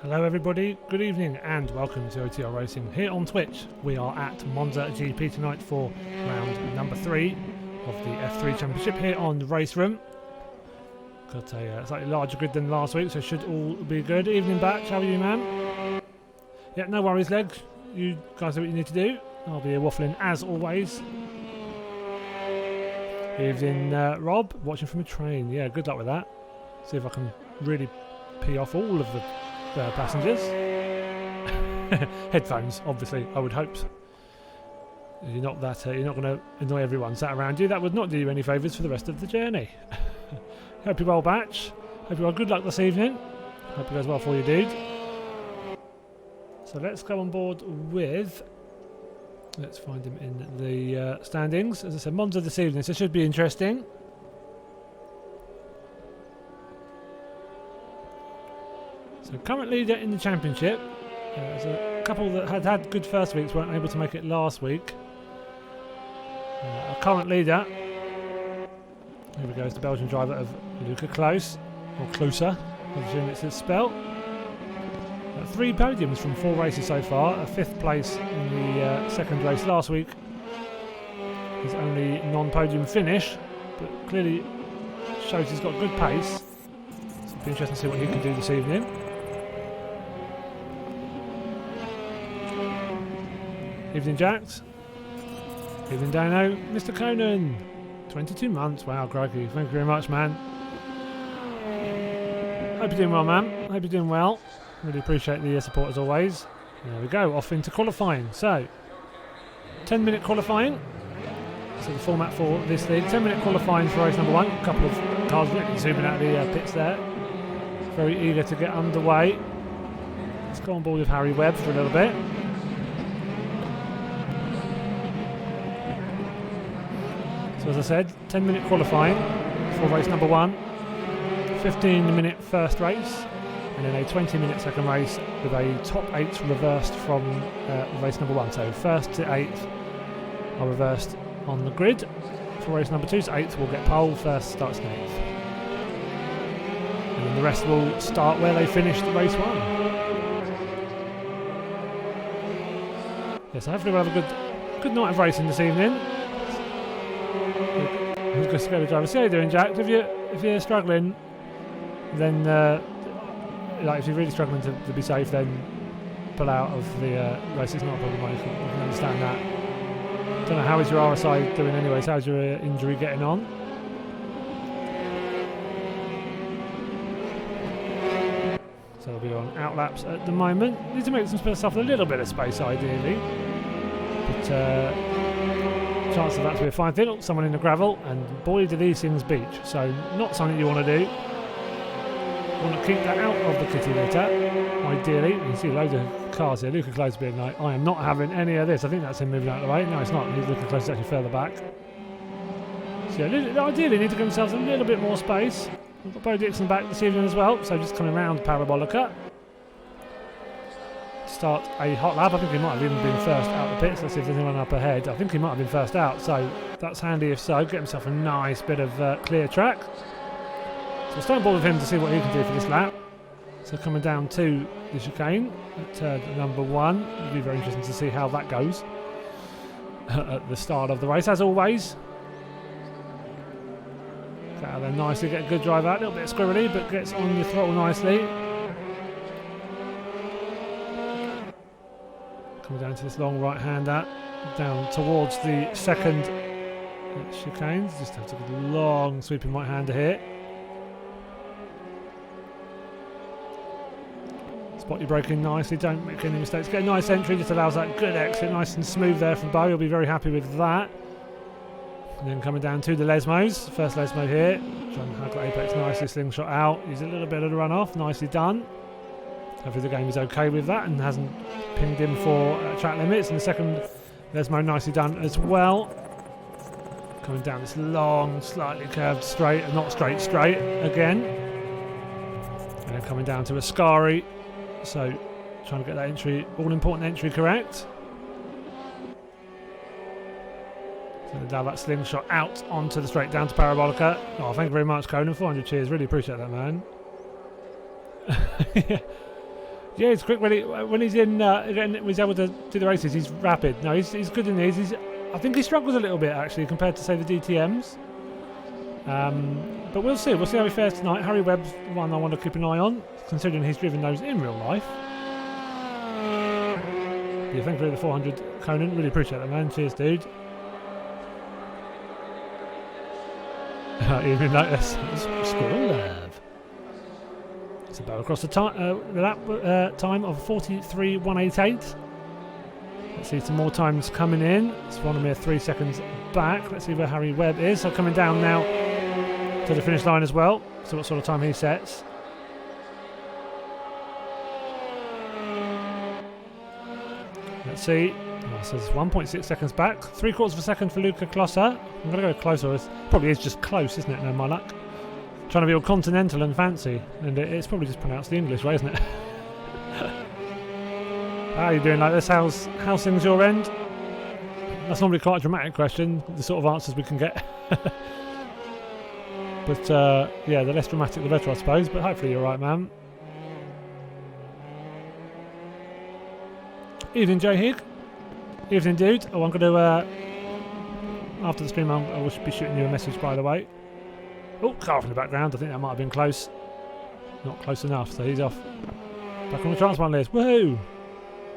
Hello everybody, good evening and welcome to OTL Racing here on Twitch. We are at Monza GP tonight for round number 3 of the F3 Championship here on the race room. Got a slightly larger grid than last week, so should all be good. Evening Batch, how are you, man? Yeah, no worries, Leg. You guys do what you need to do. I'll be here waffling as always. Evening Rob, watching from a train. Yeah, good luck with that. See if I can really pee off all of the passengers. Headphones, obviously, I would hope. You're not going to annoy everyone sat around you. That would not do you any favours for the rest of the journey. Hope you're well, Batch. Hope you're well. Good luck this evening. Hope it goes well for you, dude. So let's go on board with. Let's find him in the standings. As I said, Monza this evening, so it should be interesting. So current leader in the championship. There's a couple that had good first weeks, weren't able to make it last week. Our current leader. Here we go, is the Belgian driver of Luca Close, or Closer, I assume it's his spell. 3 podiums from 4 races so far. A 5th place in the second race last week. His only non-podium finish, but clearly shows he's got good pace. So it'll be interesting to see what he can do this evening. Evening Jax. Evening Dano. Mr. Conan. 22 months. Wow, crikey. Thank you very much, man. Hope you're doing well, man. Hope you're doing well. Really appreciate the support as always. There we go. Off into qualifying. So, 10-minute qualifying. So the format for this league. 10-minute qualifying for race number 1. A couple of cars really zooming out of the pits there. Very eager to get underway. Let's go on board with Harry Webb for a little bit. So as I said, 10-minute qualifying for race number 1, 15-minute first race, and then a 20-minute second race with a top 8 reversed from race number 1. So first to 8th are reversed on the grid for race number 2, so 8th will get pole, first starts 8th. And then the rest will start where they finished race 1. Yes, so hopefully we'll have a good night of racing this evening. Who's going to scare the driver? See how you're doing, Jack. If you're struggling, then like if you're really struggling to be safe, then pull out of the race. It's not a problem. You can understand that. Don't know how is your RSI doing, anyways. How's your injury getting on? So we'll be on outlaps at the moment. Need to make some stuff with a little bit of space, ideally, but. Chance of that to be a fine thing. Someone in the gravel, and boy do these things beach. So not something you want to do. You want to keep that out of the kitty litter, ideally. You can see loads of cars here. Luca Close being like, I am not having any of this. I think that's him moving out of the way. No, it's not. Luca Close is actually further back. So yeah, ideally need to give themselves a little bit more space. We've got Bo Dixon back this evening as well, so just coming around Parabolica. Start a hot lap. I think he might have even been first out the pits. Let's see if there's anyone up ahead. I think he might have been first out, so that's handy if so. Get himself a nice bit of clear track. So we'll start on board with him to see what he can do for this lap. So coming down to the chicane at turn number 1. It'll be very interesting to see how that goes at the start of the race, as always. Get out there nicely, get a good drive out. A little bit squirrely, but gets on the throttle nicely. Coming down to this long right-hander, down towards the second chicane. Just have to get a long sweeping right-hander here. Spot your braking nicely, don't make any mistakes. Get a nice entry, just allows that good exit, nice and smooth there from Bo. You'll be very happy with that. And then coming down to the Lesmos, first Lesmo here. Trying to haggle Apex nicely, slingshot out. Use a little bit of the runoff, nicely done. Hopefully the game is okay with that and hasn't pinged him for track limits. And the second Lesmo nicely done as well. Coming down this long, slightly curved straight, not straight again. And then coming down to Ascari. So trying to get that entry, all important entry correct. So now that slingshot out onto the straight down to Parabolica. Oh, thank you very much, Conan. 400 cheers. Really appreciate that, man. Yeah, he's quick when he's in. He's able to do the races. He's rapid. No, he's good in these. I think he struggles a little bit actually compared to say the DTMs. But we'll see. We'll see how he fares tonight. Harry Webb's one I want to keep an eye on, considering he's driven those in real life. Yeah, thank you for the 400, Conan. Really appreciate that, man. Cheers, dude. Even notice squirrel love. It's about across the lap time of 43.188. Let's see some more times coming in. Swanomir 3 seconds back. Let's see where Harry Webb is. So coming down now to the finish line as well. So what sort of time he sets. Let's see. Oh, so it's 1.6 seconds back. 3/4 of a second for Luca Klosser. I'm going to go closer. It probably is just close, isn't it? No, my luck. Trying to be all continental and fancy. And it's probably just pronounced the English way, isn't it? How are you doing like this? How's things your end? That's normally quite a dramatic question, the sort of answers we can get. But yeah, the less dramatic the better, I suppose. But hopefully you're right, man. Evening, Joe Higg. Evening, dude. Oh, I'm going to, after the stream, I will be shooting you a message, by the way. Oh, car in the background. I think that might have been close. Not close enough, so he's off. Back on the transplant list. Woohoo!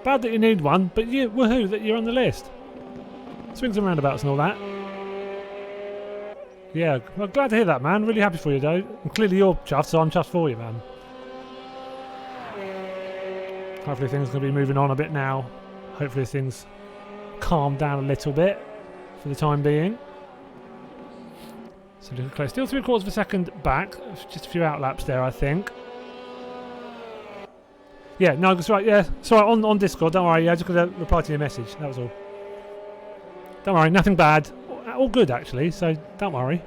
Bad that you need one, but woohoo that you're on the list. Swings and roundabouts and all that. Yeah, well, glad to hear that, man. Really happy for you, though. And clearly you're chuffed, so I'm chuffed for you, man. Hopefully things are going to be moving on a bit now. Hopefully things calm down a little bit for the time being. So looking close. Still 3/4 of a second back. Just a few outlaps there, I think. Yeah, no, that's right. Yeah, sorry, on Discord. Don't worry. Yeah, I just got to reply to your message. That was all. Don't worry, nothing bad. All good actually. So don't worry.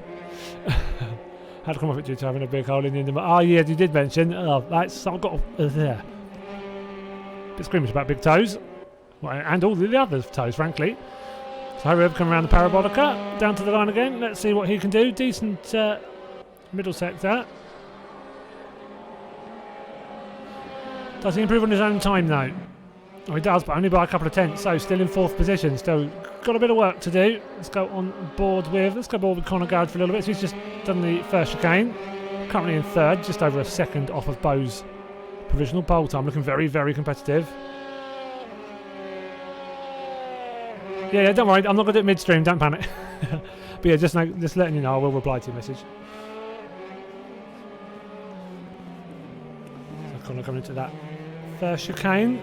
Had to come off it due to having a big hole in the end. Oh yeah, you did mention. Oh, that's I've got there. Bit squeamish about big toes, well, and all the other toes, frankly. So Harry Webb coming around the parabolica, down to the line again. Let's see what he can do. Decent middle sector. Does he improve on his own time though? Oh, he does, but only by a couple of tenths. So still in 4th position. Still got a bit of work to do. Let's go board with Conor Garrett for a little bit. So he's just done the first chicane. Currently in 3rd, just over a second off of Bo's provisional pole time. Looking very, very competitive. Yeah, don't worry. I'm not going to do it midstream. Don't panic. But yeah, just letting you know, I will reply to your message. So Conor coming into that first chicane.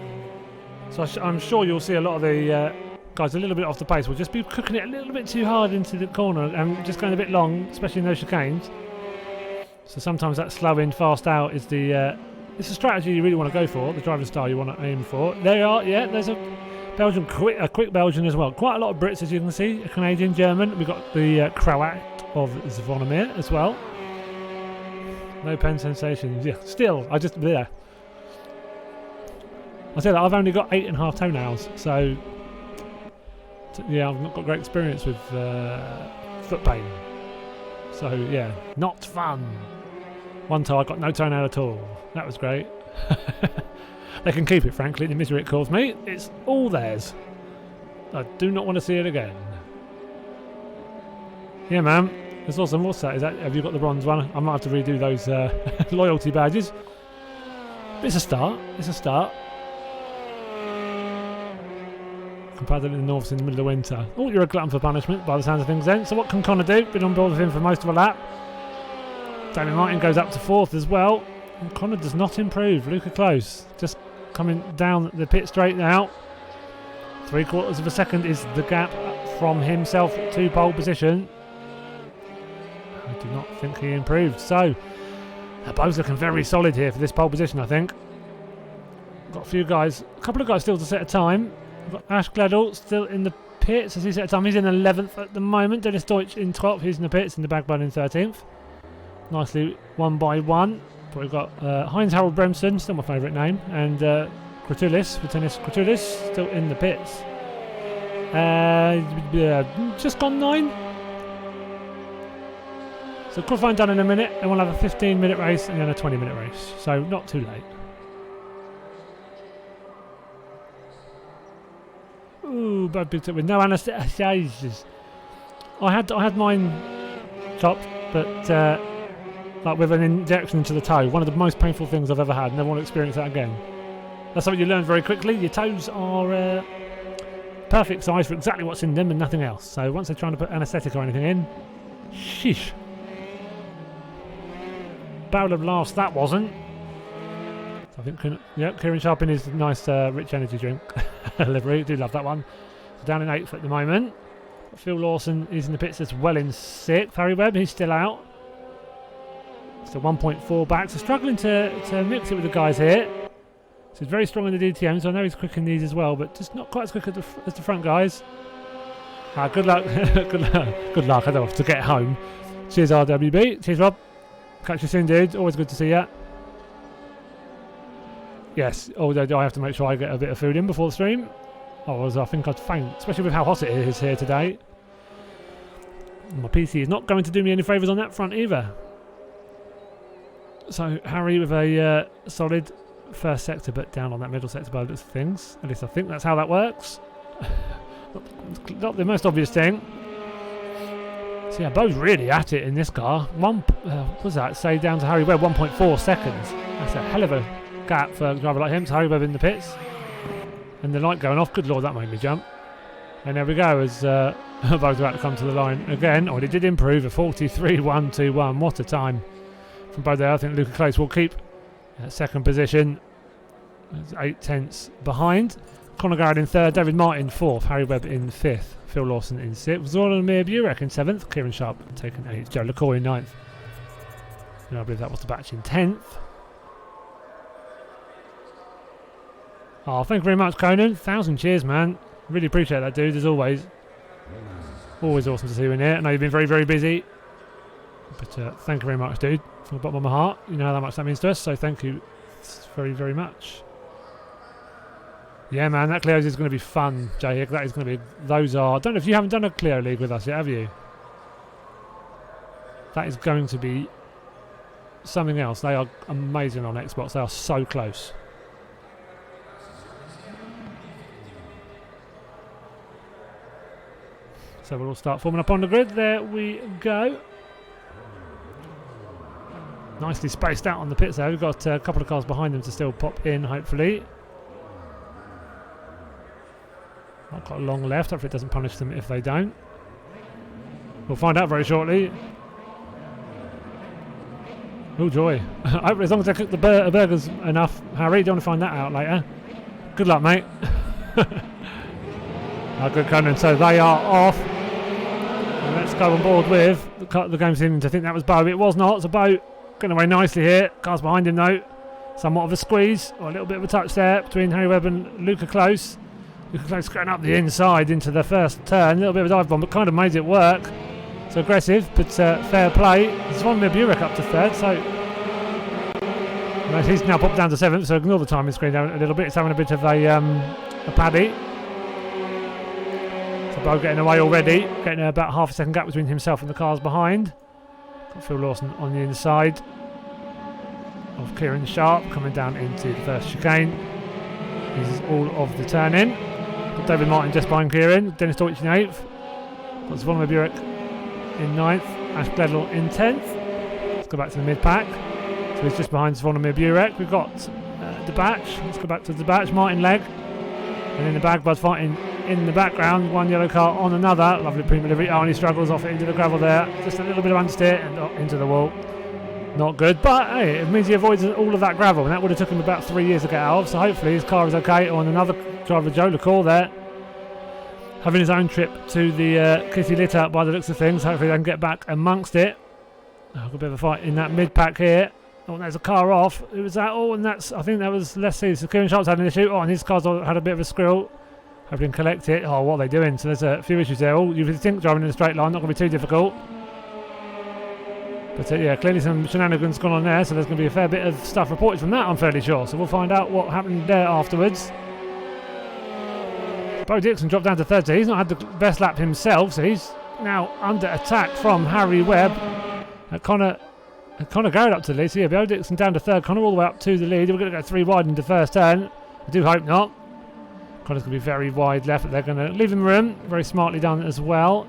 So I'm sure you'll see a lot of the guys a little bit off the pace. We'll just be cooking it a little bit too hard into the corner and just going a bit long, especially in those chicanes. So sometimes that slow in, fast out is the it's a strategy you really want to go for, the driving style you want to aim for. There you are, yeah, there's a Belgian, a quick Belgian as well. Quite a lot of Brits, as you can see, a Canadian, German. We've got the Croat of Zvonimir as well. No pen sensations. Yeah, still, I said that I've only got 8.5 toenails, so yeah, I've not got great experience with foot pain. So yeah, not fun. One toe I got no toenail at all. That was great. They can keep it, frankly. The misery it caused me, it's all theirs. I do not want to see it again. Yeah, man. That's awesome. What's that? Have you got the bronze one? I might have to redo those loyalty badges. But it's a start. It's a start. Compared to in the north in the middle of winter. Oh, you're a glutton for punishment by the sounds of things then. So what can Conor do? Been on board with him for most of a lap. Damien Martin goes up to 4th as well. And Conor does not improve. Luca Close just coming down the pit straight now. 3/4 of a second is the gap from himself to pole position. I do not think he improved. So they're both looking very solid here for this pole position, I think. Got a couple of guys still to set a time. We've got Ash Gledel still in the pits as he set a time. He's in 11th at the moment. Dennis Deutsch in 12th. He's in the pits, in the backbone in 13th. Nicely one by one. But we've got Heinz Harold Bremson, still my favourite name, and Kratulis, Vitanis Kratulis, still in the pits. Just gone 9. So qualifying done in a minute, and we'll have a 15-minute race and then a 20-minute race. So not too late. Ooh, but with no anaesthetic. I had mine chopped, but like with an injection into the toe. One of the most painful things I've ever had. Never want to experience that again. That's something you learn very quickly. Your toes are perfect size for exactly what's in them and nothing else. So once they're trying to put anaesthetic or anything in, sheesh. Barrel of laughs that wasn't. So I think, yeah, Kieran Sharp in his nice rich energy drink livery. Do love that one. So down in 8th at the moment. Phil Lawson is in the pits as well in 6th. Harry Webb, he's still out. So 1.4 back. So struggling to mix it with the guys here. So he's very strong in the DTM, so I know he's quick in these as well, but just not quite as quick as the front guys. Good luck. Good luck. I don't have to get home. Cheers, RWB. Cheers, Rob. Catch you soon, dude. Always good to see you. Yes, although I have to make sure I get a bit of food in before the stream. Otherwise, I think I'd faint, especially with how hot it is here today. My PC is not going to do me any favours on that front either. So, Harry with a solid first sector, but down on that middle sector by the looks of things. At least I think that's how that works. Not the most obvious thing. So yeah, Bo's really at it in this car. What's that? Say down to Harry Webb, 1.4 seconds. That's a hell of a gap for a driver like him. So Harry Webb in the pits. And the light going off. Good lord, that made me jump. And there we go, as Bo's about to come to the line again. Oh, and it did improve, a 43.121. What a time from Bo there. I think Luca Close will keep second position. 8 tenths behind. Conor Garrett in 3rd, David Martin 4th, Harry Webb in 5th, Phil Lawson in 6th, Zoran Burek in 7th, Kieran Sharp taken 8th, Joe LaCour in 9th. And I believe that was the batch in 10th. Oh, thank you very much, Conan. 1,000 cheers, man. Really appreciate that, dude, as always. Always awesome to see you in here. I know you've been very, very busy. But thank you very much, dude. From the bottom of my heart. You know how much that means to us, so thank you very, very much. Yeah, man, that Clio's is going to be fun, Jay. That is going to be... Those are... I don't know if you haven't done a Clio League with us yet, have you? That is going to be something else. They are amazing on Xbox. They are so close. So we'll all start forming up on the grid. There we go. Nicely spaced out on the pits there. We've got a couple of cars behind them to still pop in, hopefully. Not got a long left. Hopefully it doesn't punish them if they don't. We'll find out very shortly. Oh joy. As long as I cook the burgers enough, Harry, do you want to find that out later? Good luck, mate. Good Conan. So they are off. And let's go on board with the game seeming to think that was Bo. It was not. So Bo getting away nicely here. Cars behind him though. Somewhat of a squeeze, or a little bit of a touch there between Harry Webb and Luca Close. Luca Close going up the inside into the first turn. A little bit of a dive bomb, but kind of made it work. So aggressive, but fair play. Zvonimir Burek up to 3rd, so he's now popped down to 7th, so ignore the timing screen down a little bit. It's having a bit of a paddy. So Bo getting away already, getting about half a second gap between himself and the cars behind. Got Phil Lawson on the inside of Kieran Sharp coming down into the first chicane. This is all of the turn in. Got David Martin just behind Kieran, Dennis Deutsch in 8th. Got Zvonimir Burek in 9th, Ash Gledl in 10th. Let's go back to the mid-pack. So he's just behind Zvonimir Burek. We've got the batch. Let's go back to the batch. Martin Legg. And in the bag, Bud fighting in the background. One yellow car on another. Lovely pre-delivery. Oh, and he struggles off it into the gravel there. Just a little bit of understeer and into the wall. Not good. But hey, it means he avoids all of that gravel. And that would have took him about 3 years to get out of. So hopefully his car is okay. On another driver, Joe LaCour there. Having his own trip to the Kitty Litter by the looks of things. Hopefully they can get back amongst it. A bit of a fight in that mid-pack here. Oh, and there's a car off. Who was that? Oh, and that's... I think that was... Let's see. So Kieran Sharp's had an issue. Oh, and his car's had a bit of a squirrel. Hopefully they can collect it. Oh, what are they doing? So there's a few issues there. Oh, you would think driving in a straight line. Not going to be too difficult. But yeah, clearly some shenanigans gone on there. So there's going to be a fair bit of stuff reported from that, I'm fairly sure. So we'll find out what happened there afterwards. Bo Dixon dropped down to 3rd, so he's not had the best lap himself, so he's now under attack from Harry Webb. Conor Garrett up to the lead, so yeah, Bo Dixon down to 3rd, Conor all the way up to the lead. We're going to go 3 wide into first turn. I do hope not. Connor's going to be very wide left, but they're going to leave him room. Very smartly done as well.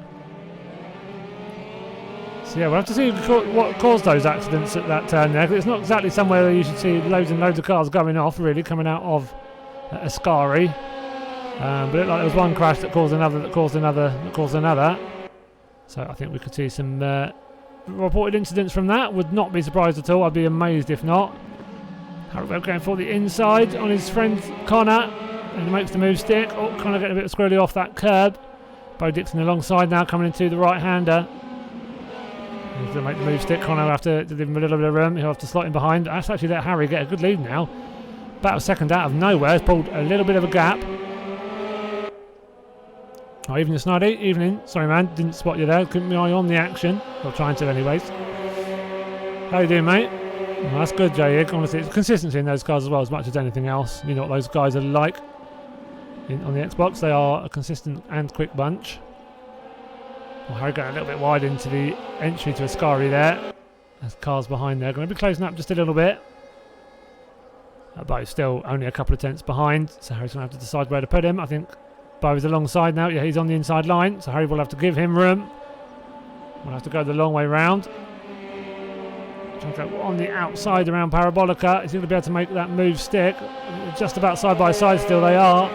So yeah, we'll have to see what caused those accidents at that turn there, 'cause it's not exactly somewhere where you should see loads and loads of cars going off, really, coming out of Ascari. But it looked like there was one crash that caused another, that caused another, that caused another. So I think we could see some reported incidents from that. Would not be surprised at all. I'd be amazed if not. Harry Webb going for the inside on his friend Connor, and he makes the move stick. Oh, Connor getting a bit squirrely off that curb. Bo Dixon alongside now, coming into the right-hander. He's going to make the move stick. Connor will have to give him a little bit of room. He'll have to slot in behind. That's actually let Harry get a good lead now. About a second out of nowhere. Has pulled a little bit of a gap. Oh, evening, Snidey. Evening. Sorry, man. Didn't spot you there. Couldn't be on the action. Well, trying to anyways. How you doing, mate? Well, that's good, Jay. Honestly, it's consistency in those cars as well, as much as anything else. You know what those guys are like on the Xbox. They are a consistent and quick bunch. Well, Harry going a little bit wide into the entry to Ascari there. There's cars behind there. Going to be closing up just a little bit. But still only a couple of tenths behind. So Harry's going to have to decide where to put him. I think Bo is alongside now. Yeah, he's on the inside line. So Harry will have to give him room. We'll have to go the long way round. Trying to go on the outside around Parabolica. He's going to be able to make that move stick. Just about side by side still they are.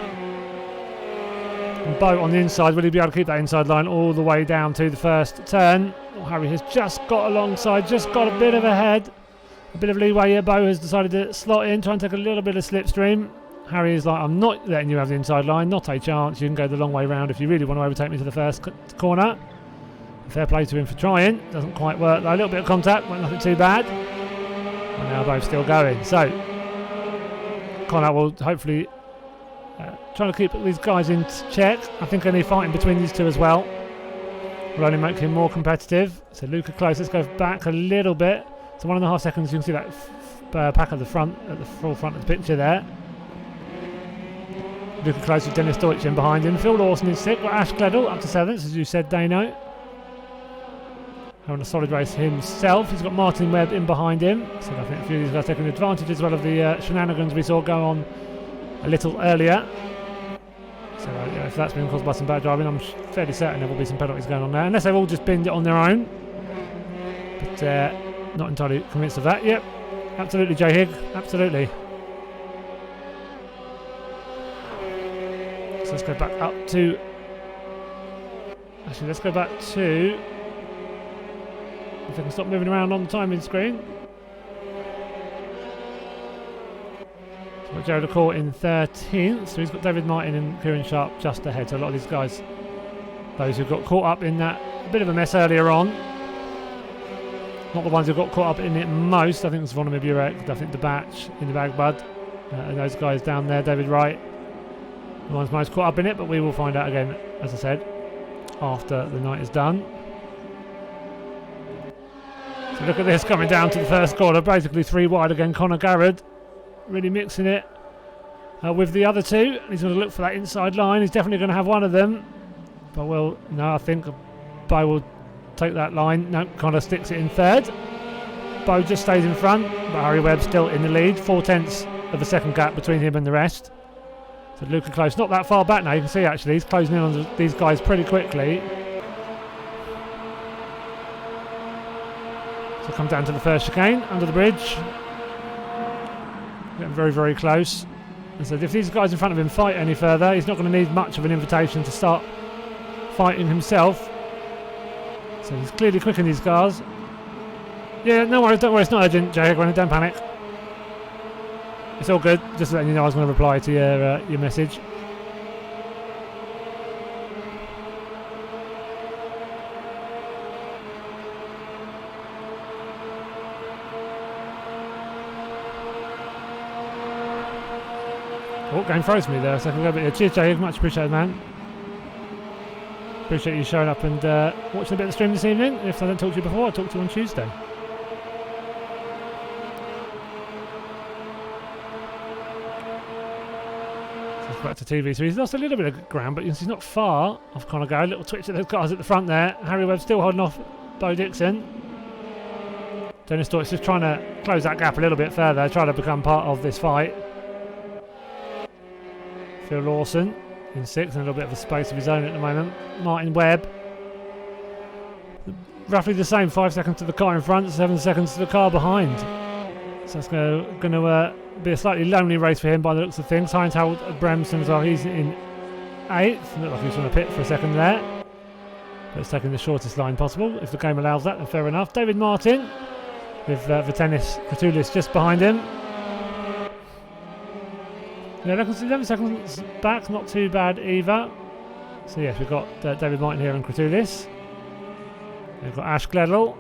And Bo on the inside, will he be able to keep that inside line all the way down to the first turn? Oh, Harry has just got alongside, just got a bit of a head. A bit of leeway here. Bo has decided to slot in, try and take a little bit of slipstream. Harry is like, I'm not letting you have the inside line, not a chance. You can go the long way round if you really want to overtake me to the first corner. Fair play to him for trying. Doesn't quite work though. A little bit of contact, but nothing too bad. And now both still going. So Connor will hopefully try to keep these guys in check. I think any fighting between these two as well will only make him more competitive. So Luca close. Let's go back a little bit. So 1.5 seconds. You can see that pack at the front, at the full front of the picture there. Luca close with Dennis Deutsch in behind him. Phil Lawson is 6th. Ash Gledel up to 7th, as you said, Dano. Having a solid race himself. He's got Martin Webb in behind him. So I think a few of these guys taking advantage as well of the shenanigans we saw go on a little earlier. So yeah, if that's been caused by some bad driving, I'm fairly certain there will be some penalties going on there. Unless they've all just binned it on their own. But not entirely convinced of that. Yep, absolutely, Jay Higg. Absolutely. So let's go back up to... Actually, let's go back to... If I can stop moving around on the timing screen. So we've got Jared O'Court in 13th. So he's got David Martin and Kieran Sharp just ahead. So a lot of these guys, those who got caught up in that bit of a mess earlier on. Not the ones who got caught up in it most. I think it was Vonimir Burek. I think the batch in the bag bud. And those guys down there, David Wright. The ones most caught up in it. But we will find out again, as I said, after the night is done. So look at this coming down to the first corner, basically 3 wide again. Conor Garrett really mixing it with the other two. He's going to look for that inside line. He's definitely going to have one of them. But I think Bo will take that line. No, Conor sticks it in 3rd. Bo just stays in front, but Harry Webb still in the lead. 0.4 of a second gap between him and the rest. So Luca close, not that far back now. You can see actually he's closing in on these guys pretty quickly. So come down to the first chicane, under the bridge. Getting very, very close. And so if these guys in front of him fight any further, he's not going to need much of an invitation to start fighting himself. So he's clearly quicking these cars. Yeah, no worries, don't worry, it's not urgent, Jay, don't panic. It's all good, just letting you know I was going to reply to your message. Oh, game froze me there, so I can go a bit. Cheers, Jay. Much appreciated, man. Appreciate you showing up and watching a bit of the stream this evening. If I don't talk to you before, I'll talk to you on Tuesday. So let's go back to TV. So he's lost a little bit of ground, but he's not far off Conor Garrett. Little twitch at those cars at the front there. Harry Webb still holding off Bo Dixon. Dennis Deutsch just trying to close that gap a little bit further, trying to become part of this fight. Phil Lawson in 6th, and a little bit of a space of his own at the moment. Martin Webb, roughly the same, 5 seconds to the car in front, 7 seconds to the car behind. So it's going to be a slightly lonely race for him by the looks of things. Heinz Harold Bremson as well, he's in 8th. Looked like he was going to pit for a second there. But it's taking the shortest line possible. If the game allows that, then fair enough. David Martin with Vitenis Kratulis just behind him. Yeah, 11 seconds back, not too bad either. So yes, we've got David Martin here and Kratulis. We've got Ash Gledel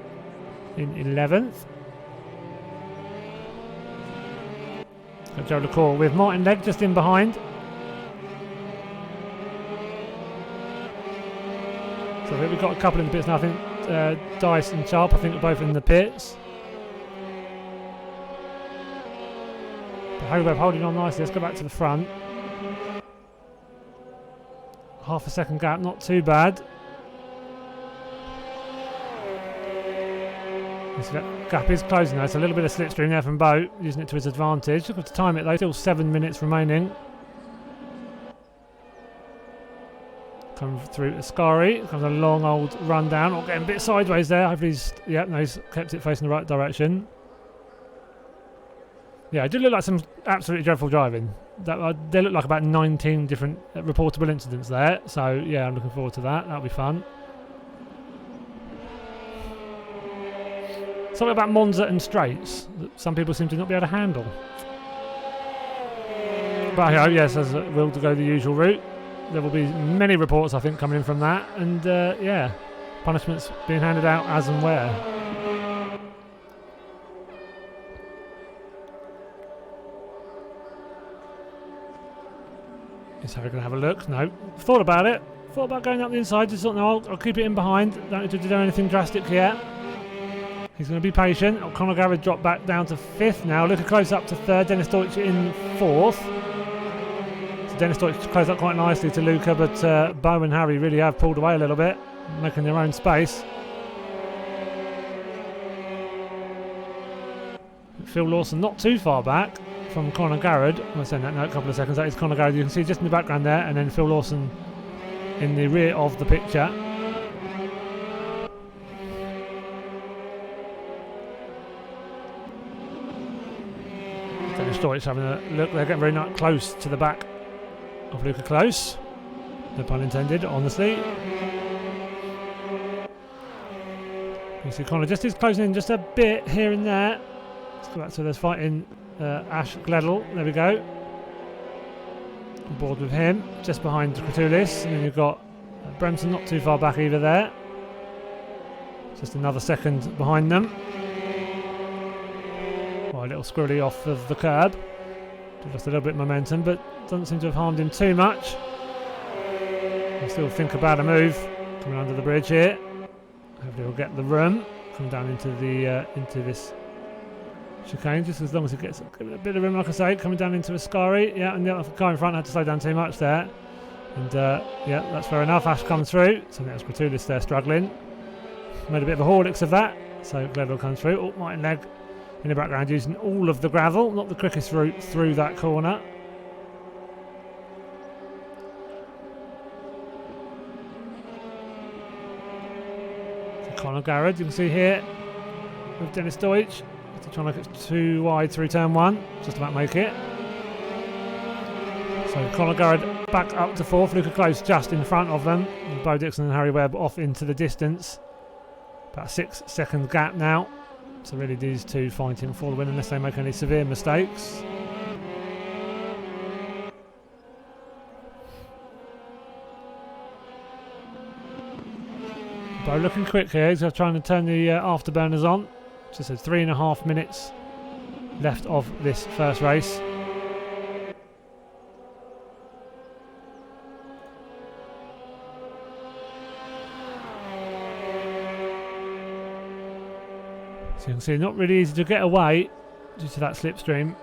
in 11th. Got Joe LaCour with Martin Legg just in behind. So I think we've got a couple in the pits now. I think Dice and Sharp, I think, are both in the pits. But Hobeb holding on nicely. Let's go back to the front. Half a second gap, not too bad. So that gap is closing now. It's a little bit of slipstream there from Bo, using it to his advantage. Look at to time it though, still 7 minutes remaining. Come through Ascari, comes a long old run down, or getting a bit sideways there. Hopefully he's kept it facing the right direction. Yeah, it did look like some absolutely dreadful driving. There looked like about 19 different reportable incidents there. So yeah, I'm looking forward to that. That'll be fun. Something about Monza and straights that some people seem to not be able to handle. But yes, as we'll go the usual route. There will be many reports, I think, coming in from that, and yeah, punishments being handed out as and where. Is Harry going to have a look? No. Thought about it. Thought about going up the inside. Just thought, no, I'll keep it in behind. Don't need to do anything drastic yet. He's going to be patient. Conor Garrett dropped back down to 5th now. Luca close up to 3rd. Dennis Deutsch in 4th. Dennis Deutsch closed up quite nicely to Luca, but Bo and Harry really have pulled away a little bit, making their own space. Phil Lawson not too far back from Conor Garrett. I'll send that now a couple of seconds. That is Conor Garrett. You can see just in the background there, and then Phil Lawson in the rear of the picture. Dennis Deutsch having a look. They're getting very close to the back of Luca Close, no pun intended, honestly. You see Conor just is closing in just a bit here and there. Let's go back to this fighting Ash Gledel. There we go. On board with him, just behind Kratulis, and then you've got Bremson not too far back either there. Just another second behind them. Well, a little squirrely off of the curb. Just a little bit of momentum, but doesn't seem to have harmed him too much. I still think about a move coming under the bridge here. Hopefully he'll get the room, come down into the into this chicane, just as long as he gets a bit of room, like I say, coming down into Ascari. Yeah, and the other car in front had to slow down too much there. And yeah, that's fair enough. Ash comes through, so that was Kratulis there struggling. Made a bit of a Horlicks of that, so Gledel comes through. Oh, Martin Legg in the background using all of the gravel, not the quickest route through that corner. So Conor Garrett, you can see here with Dennis Deutsch, trying to make it too wide through turn 1, just about make it. So Conor Garrett back up to 4th, Luca Close just in front of them, and Bo Dixon and Harry Webb off into the distance. About a 6-second gap now. So really these two fighting for the win unless they make any severe mistakes. Bo looking quick here. He's trying to turn the afterburners on. Just said 3.5 minutes left of this first race. So you can see not really easy to get away due to that slipstream.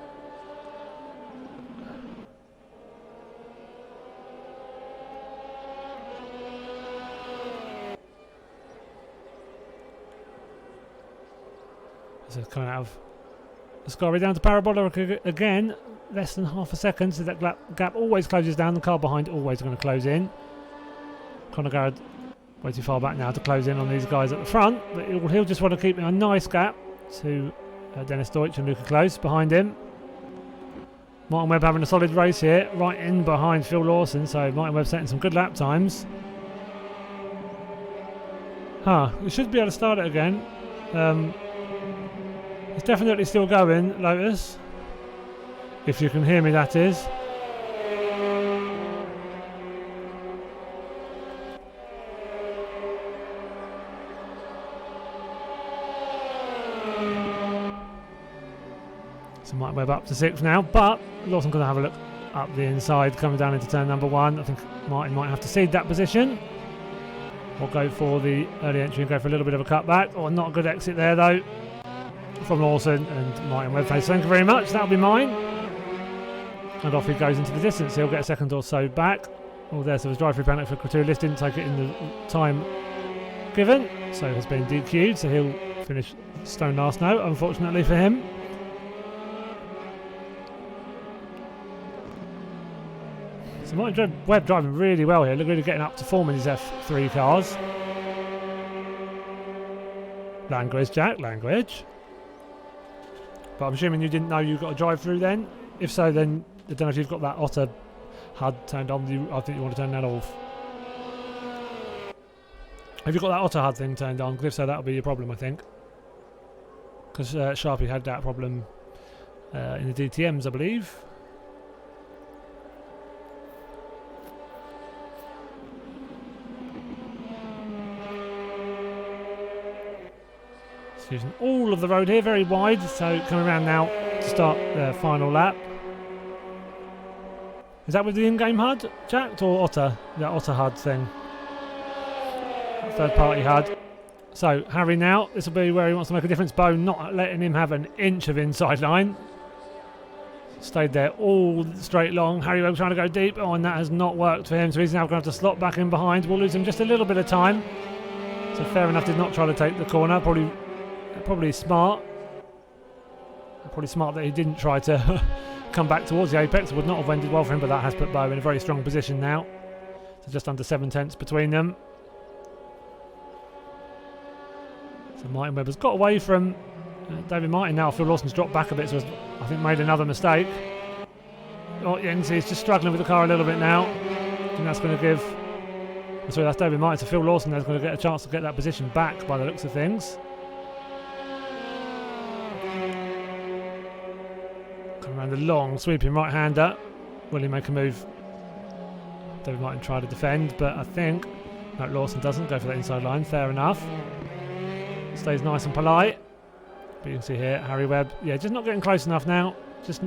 So coming out of Ascari down to Parabola again. less than half a second, so that gap always closes down. The car behind always going to close in. Conor Garrett way too far back now to close in on these guys at the front, but he'll just want to keep a nice gap to Dennis Deutsch and Luca Close behind him. Martin Webb having a solid race here, right in behind Phil Lawson, so Martin Webb setting some good lap times. We should be able to start it again. It's definitely still going, Lotus. If you can hear me, that is. So Martin Webb up to 6th now, but Lawson's going to have a look up the inside coming down into turn number 1. I think Martin might have to cede that position. Or go for the early entry and go for a little bit of a cutback. Or not a good exit there though from Lawson and Martin Webb. Thank you very much, that'll be mine. And off he goes into the distance. He'll get a second or so back. Oh, there, so his drive-through penalty for Gratuitous, didn't take it in the time given, so has been DQ'd, so he'll finish stone last now, unfortunately for him. So Martin Webb driving really well here, really getting up to form in his F3 cars. Language, Jack, language. But I'm assuming you didn't know you got a drive-through then? If so, then I don't know if you've got that Otter HUD turned on. I think you want to turn that off. Have you got that Otter HUD thing turned on? Because if so, that'll be your problem, I think. Because Sharpie had that problem in the DTMs, I believe. It's using all of the road here, very wide. So coming around now to start the final lap. Is that with the in-game HUD, Jack, or Otter? That Otter HUD thing. Third-party HUD. So, Harry now, this will be where he wants to make a difference. Bo not letting him have an inch of inside line. Stayed there all straight long. Harry Webb trying to go deep. Oh, and that has not worked for him. So he's now going to have to slot back in behind. We'll lose him just a little bit of time. So fair enough, did not try to take the corner. Probably smart. Probably smart that he didn't try to come back towards the apex. Would not have ended well for him, but that has put Bo in a very strong position now. So just under 7 tenths between them. So Martin Webb has got away from David Martin now. Phil Lawson's dropped back a bit, so has, I think, made another mistake. Oh, yeah, you can see he's just struggling with the car a little bit now. And that's going to give... Sorry, that's David Martin. So Phil Lawson there's going to get a chance to get that position back by the looks of things. Come around the long, sweeping right-hander. Will he make a move? David Martin tried to defend, but I think... No, Lawson doesn't go for that inside line. Fair enough. Stays nice and polite. But you can see here, Harry Webb, yeah, just not getting close enough now. Just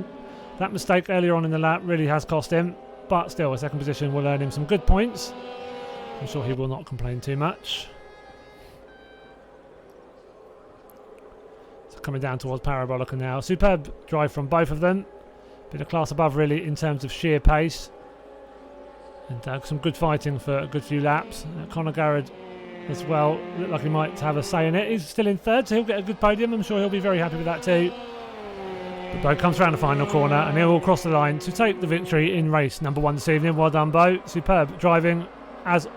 that mistake earlier on in the lap really has cost him. But still, a second position will earn him some good points. I'm sure he will not complain too much. So coming down towards Parabolica now. Superb drive from both of them. Bit of class above really in terms of sheer pace. And some good fighting for a good few laps. Conor Garrett as well, looked like he might have a say in it. He's still in third, so he'll get a good podium. I'm sure he'll be very happy with that too. But Bo comes around the final corner and he'll cross the line to take the victory in race number 1 this evening. Well done, Bo. Superb driving, as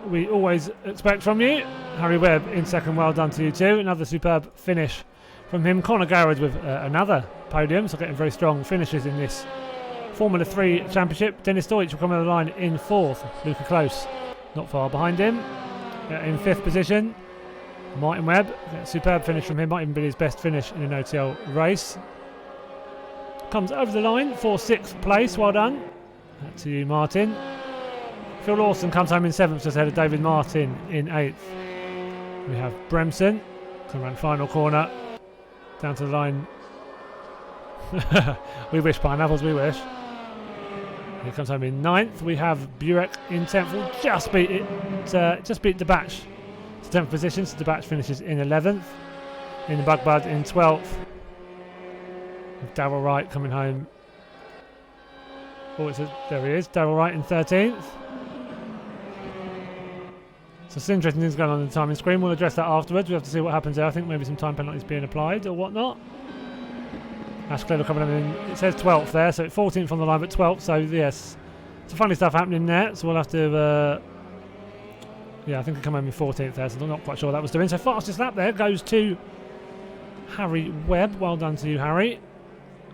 we always expect from you. Harry Webb in second, well done to you too. Another superb finish from him. Conor Garrett with another podium, so getting very strong finishes in this Formula 3 Championship. Dennis Deutsch will come on the line in 4th. Luca Close not far behind him. In 5th position, Martin Webb. Superb finish from him, might even be his best finish in an OTL race. Comes over the line for 6th place, well done. Back to you, Martin. Phil Lawson comes home in 7th, just ahead of David Martin in 8th. We have Bremson, come around final corner, down to the line. We wish, Pineapples, we wish. He comes home in 9th. We have Burek in 10th. We'll just beat it. Just beat DeBatch to 10th position. So DeBatch finishes in 11th. In the Bugbud in 12th. Darrell Wright coming home. Oh, there he is. Darrell Wright in 13th. So some interesting things going on in the timing screen. We'll address that afterwards. We have to see what happens there. I think maybe some time penalties being applied or whatnot. Ash Clever coming in. It says 12th there, so 14th on the line, but 12th. So yes, some funny stuff happening there. So we'll have to. Yeah, I think he come home in 14th there, so I'm not quite sure what that was doing. So fastest lap there goes to Harry Webb. Well done to you, Harry.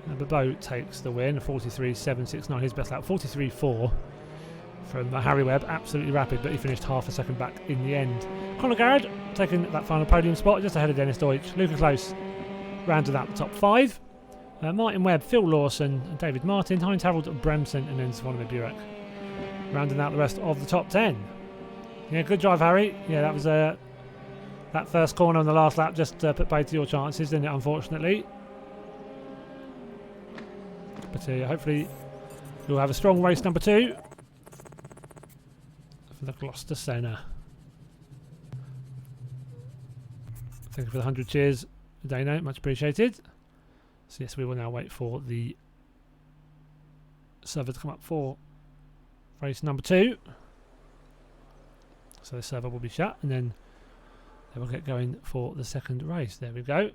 Bebo takes the win. 43.769, his best lap. 43.4 from Harry Webb. Absolutely rapid, but he finished half a second back in the end. Conor Garrett taking that final podium spot just ahead of Dennis Deutsch. Luca Close rounded out the top 5. Martin Webb, Phil Lawson, and David Martin, Heinz Harold Bremson, and then Zvonimir Burek rounding out the rest of the top 10. Yeah, good drive, Harry. Yeah, that was that first corner on the last lap just put paid to your chances, didn't it, unfortunately. But hopefully you'll have a strong race number 2 for the Gloucester Senna. Thank you for the 100 cheers, Dano. Much appreciated. So yes, we will now wait for the server to come up for race number 2. So the server will be shut, and then they will get going for the second race. There we go.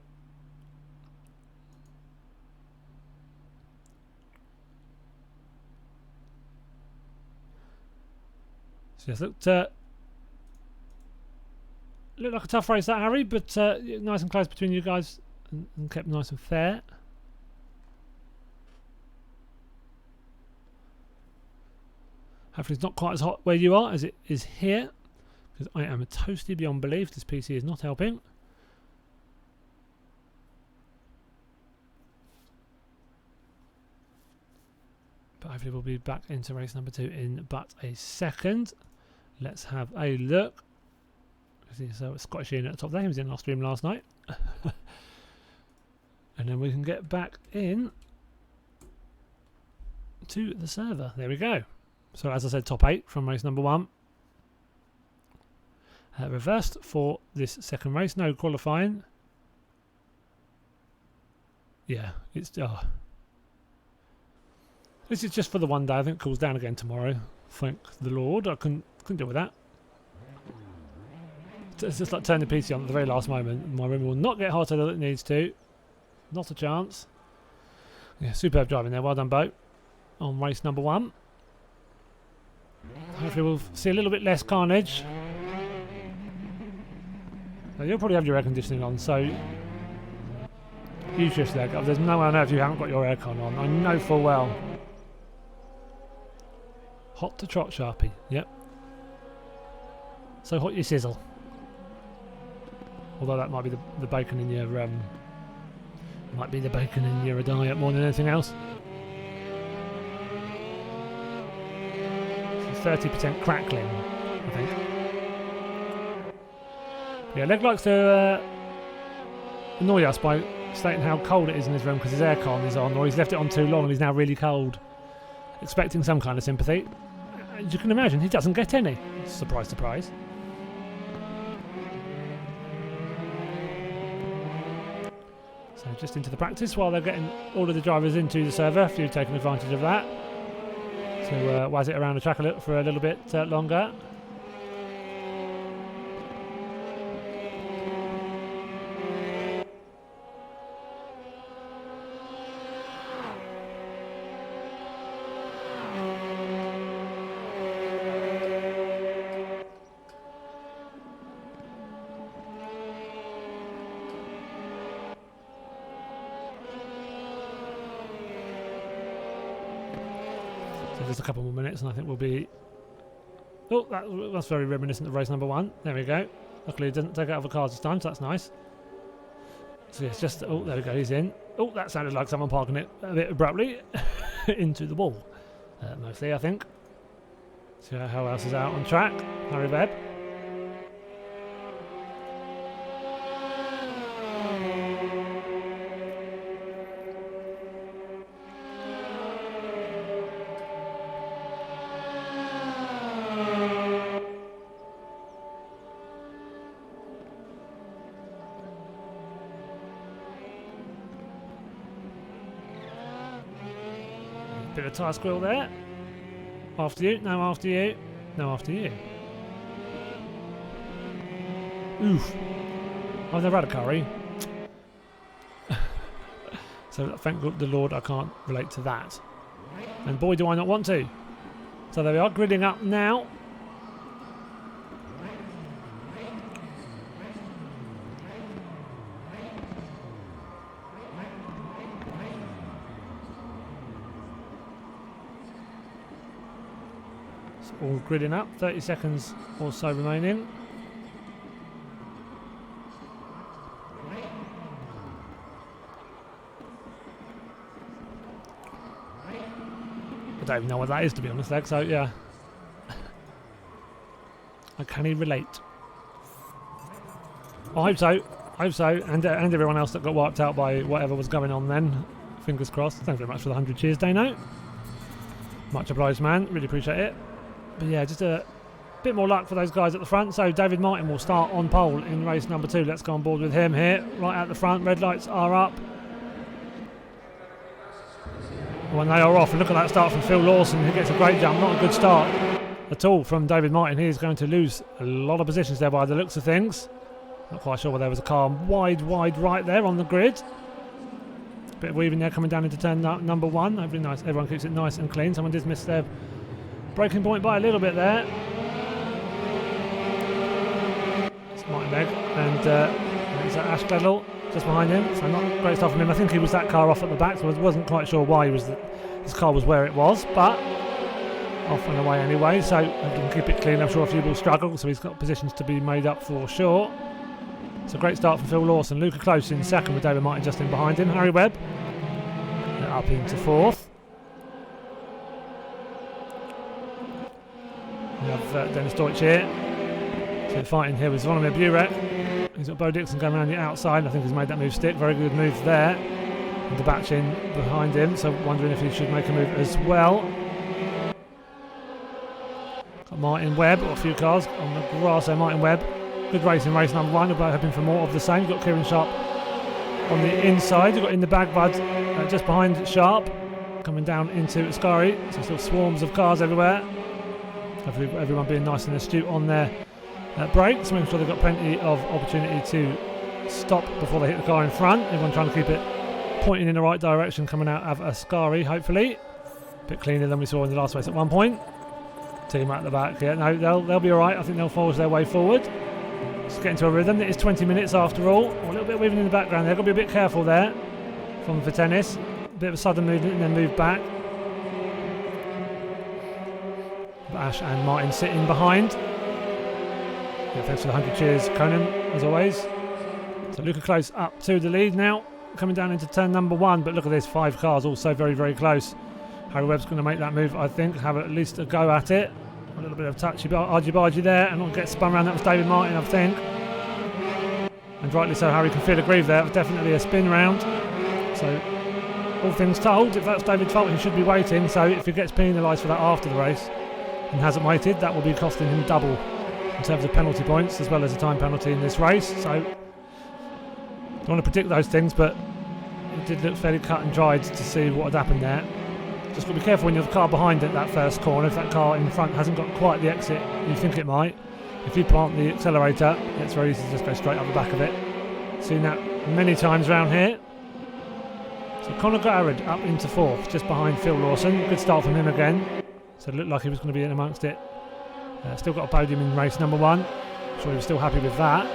So yes, looked like a tough race that, Harry, but nice and close between you guys, and kept nice and fair. Hopefully it's not quite as hot where you are as it is here, because I am toasty beyond belief. This PC is not helping. But hopefully we'll be back into race number 2 in but a second. Let's have a look. So Scottish Ian at the top there. He was in our stream last night. And then we can get back in to the server. There we go. So as I said, top 8 from race number 1. Reversed for this second race. No qualifying. Yeah, it's... This is just for the one day. I think it cools down again tomorrow. Thank the Lord. I couldn't deal with that. It's just like turn the PC on at the very last moment. My room will not get hotter than it needs to. Not a chance. Yeah, superb driving there. Well done, Bo. On race number 1. Hopefully we'll see a little bit less carnage. Now you'll probably have your air conditioning on, so you shift there. There's no way on earth you haven't got your aircon on. I know full well. Hot to trot, Sharpie. Yep. So hot you sizzle. Although that might be the bacon in your might be the bacon in your diet more than anything else. 30% crackling, I think. Yeah, Leg likes to annoy us by stating how cold it is in his room because his aircon is on, or he's left it on too long and he's now really cold, expecting some kind of sympathy. As you can imagine, he doesn't get any. Surprise, surprise. So just into the practice while they're getting all of the drivers into the server. A few taking advantage of that to wazz it around the track for a little bit longer. Just a couple more minutes and I think we'll be... Oh, that's very reminiscent of race number 1. There we go. Luckily it doesn't take out of the cars this time, so that's nice. So yes, just... Oh, there we go, he's in. Oh, that sounded like someone parking it a bit abruptly into the wall. Mostly, I think. See how else is out on track. Harry Webb. Bit of a tyre squeal there. After you, no after you, no after you. Oof. I've never had a curry. So thank the Lord I can't relate to that. And boy do I not want to. So there we are, gridding up now. It's all gridding up, 30 seconds or so remaining. I don't even know what that is, to be honest, Leg, so yeah. Can he relate? I hope so. I hope so. And everyone else that got wiped out by whatever was going on then. Fingers crossed. Thanks very much for the 100 cheers, Dano. Much obliged, man. Really appreciate it. But yeah, just a bit more luck for those guys at the front. So David Martin will start on pole in race number 2. Let's go on board with him here. Right at the front. Red lights are up. When they are off, and look at that start from Phil Lawson. He gets a great jump. Not a good start at all from David Martin. He is going to lose a lot of positions there by the looks of things. Not quite sure whether there was a car wide right there on the grid. Bit of weaving there coming down into turn number 1. Hopefully nice. Everyone keeps it nice and clean. Someone did miss their braking point by a little bit there. It's Martin Begg and is that Ash Gledall just behind him. So not great stuff from him. I think he was that car off at the back, so I wasn't quite sure why his car was where it was, but off and away anyway, so he can keep it clean. I'm sure a few will struggle, so he's got positions to be made up for sure. It's a great start from Phil Lawson. Luca Close in second with David Martin just in behind him. Harry Webb up into 4th. We have Dennis Deutsch here. So fighting here with Zvonimir Burek. He's got Bo Dixon going around the outside. I think he's made that move stick. Very good move there. And the batch in behind him, so wondering if he should make a move as well. Got Martin Webb, or a few cars on the grass there. Martin Webb, good race in race number 1. We're hoping for more of the same. You've got Kieran Sharp on the inside. You've got in the bag bud just behind Sharp, coming down into Ascari. So still swarms of cars everywhere. Hopefully everyone being nice and astute on their brakes, making sure they've got plenty of opportunity to stop before they hit the car in front. Everyone trying to keep it pointing in the right direction coming out of Ascari, hopefully. A bit cleaner than we saw in the last race at one point. Team at the back, yeah, no, they'll be alright. I think they'll forge their way forward. Just get into a rhythm. It is 20 minutes after all. A little bit weaving in the background there. Got to be a bit careful there for tennis. A bit of a sudden movement and then move back. But Ash and Martin sitting behind. Yeah, thanks for the 100 cheers, Conan, as always. So Luca Close up to the lead now, coming down into turn number 1. But look at this, 5 cars also very close. Harry Webb's going to make that move, I think, have at least a go at it. A little bit of touchy argy-bargy there, and not get spun around. That was David Martin, I think. And rightly so, Harry can feel the groove there. It was definitely a spin round. So, all things told, if that's David's fault, he should be waiting. So if he gets penalised for that after the race and hasn't waited, that will be costing him double in terms of penalty points as well as a time penalty in this race. So don't want to predict those things, but it did look fairly cut and dried to see what had happened there. Just got to be careful when you're the car behind at that first corner. If that car in front hasn't got quite the exit you think it might, if you plant the accelerator, it's very easy to just go straight up the back of it. Seen that many times around here. So Conor Garrett up into 4th, just behind Phil Lawson. Good start from him again. So it looked like he was going to be in amongst it. Still got a podium in race number 1. Sure he was still happy with that.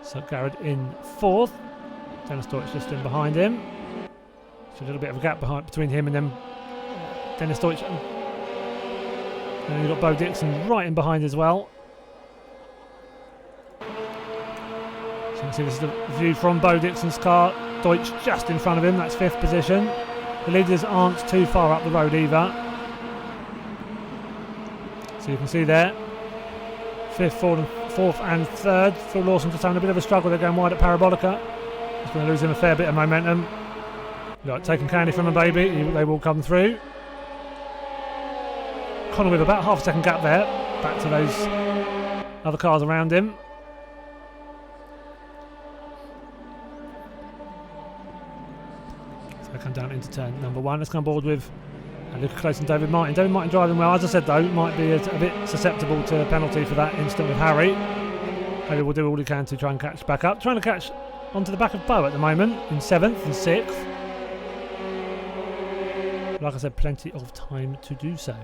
So Garrett in 4th. Dennis Deutsch just in behind him. So a little bit of a gap between him and then Dennis Deutsch. And then you've got Bo Dixon right in behind as well. So you can see this is the view from Bo Dixon's car. Deutsch just in front of him, that's 5th position. The leaders aren't too far up the road either. So you can see there, 5th, 4th and 3rd. Phil Lawson just having a bit of a struggle. They're going wide at Parabolica. He's going to lose him a fair bit of momentum. Like taking candy from a baby, they will come through. Conor with about half a second gap there, back to those other cars around him. So they come down into turn number 1. Let's go on board with Luca Close and David Martin. David Martin driving well, as I said though, might be a bit susceptible to a penalty for that instant with Harry. Harry will do all he can to try and catch back up. Trying to catch onto the back of Bo at the moment in 7th and 6th. Like I said, plenty of time to do so.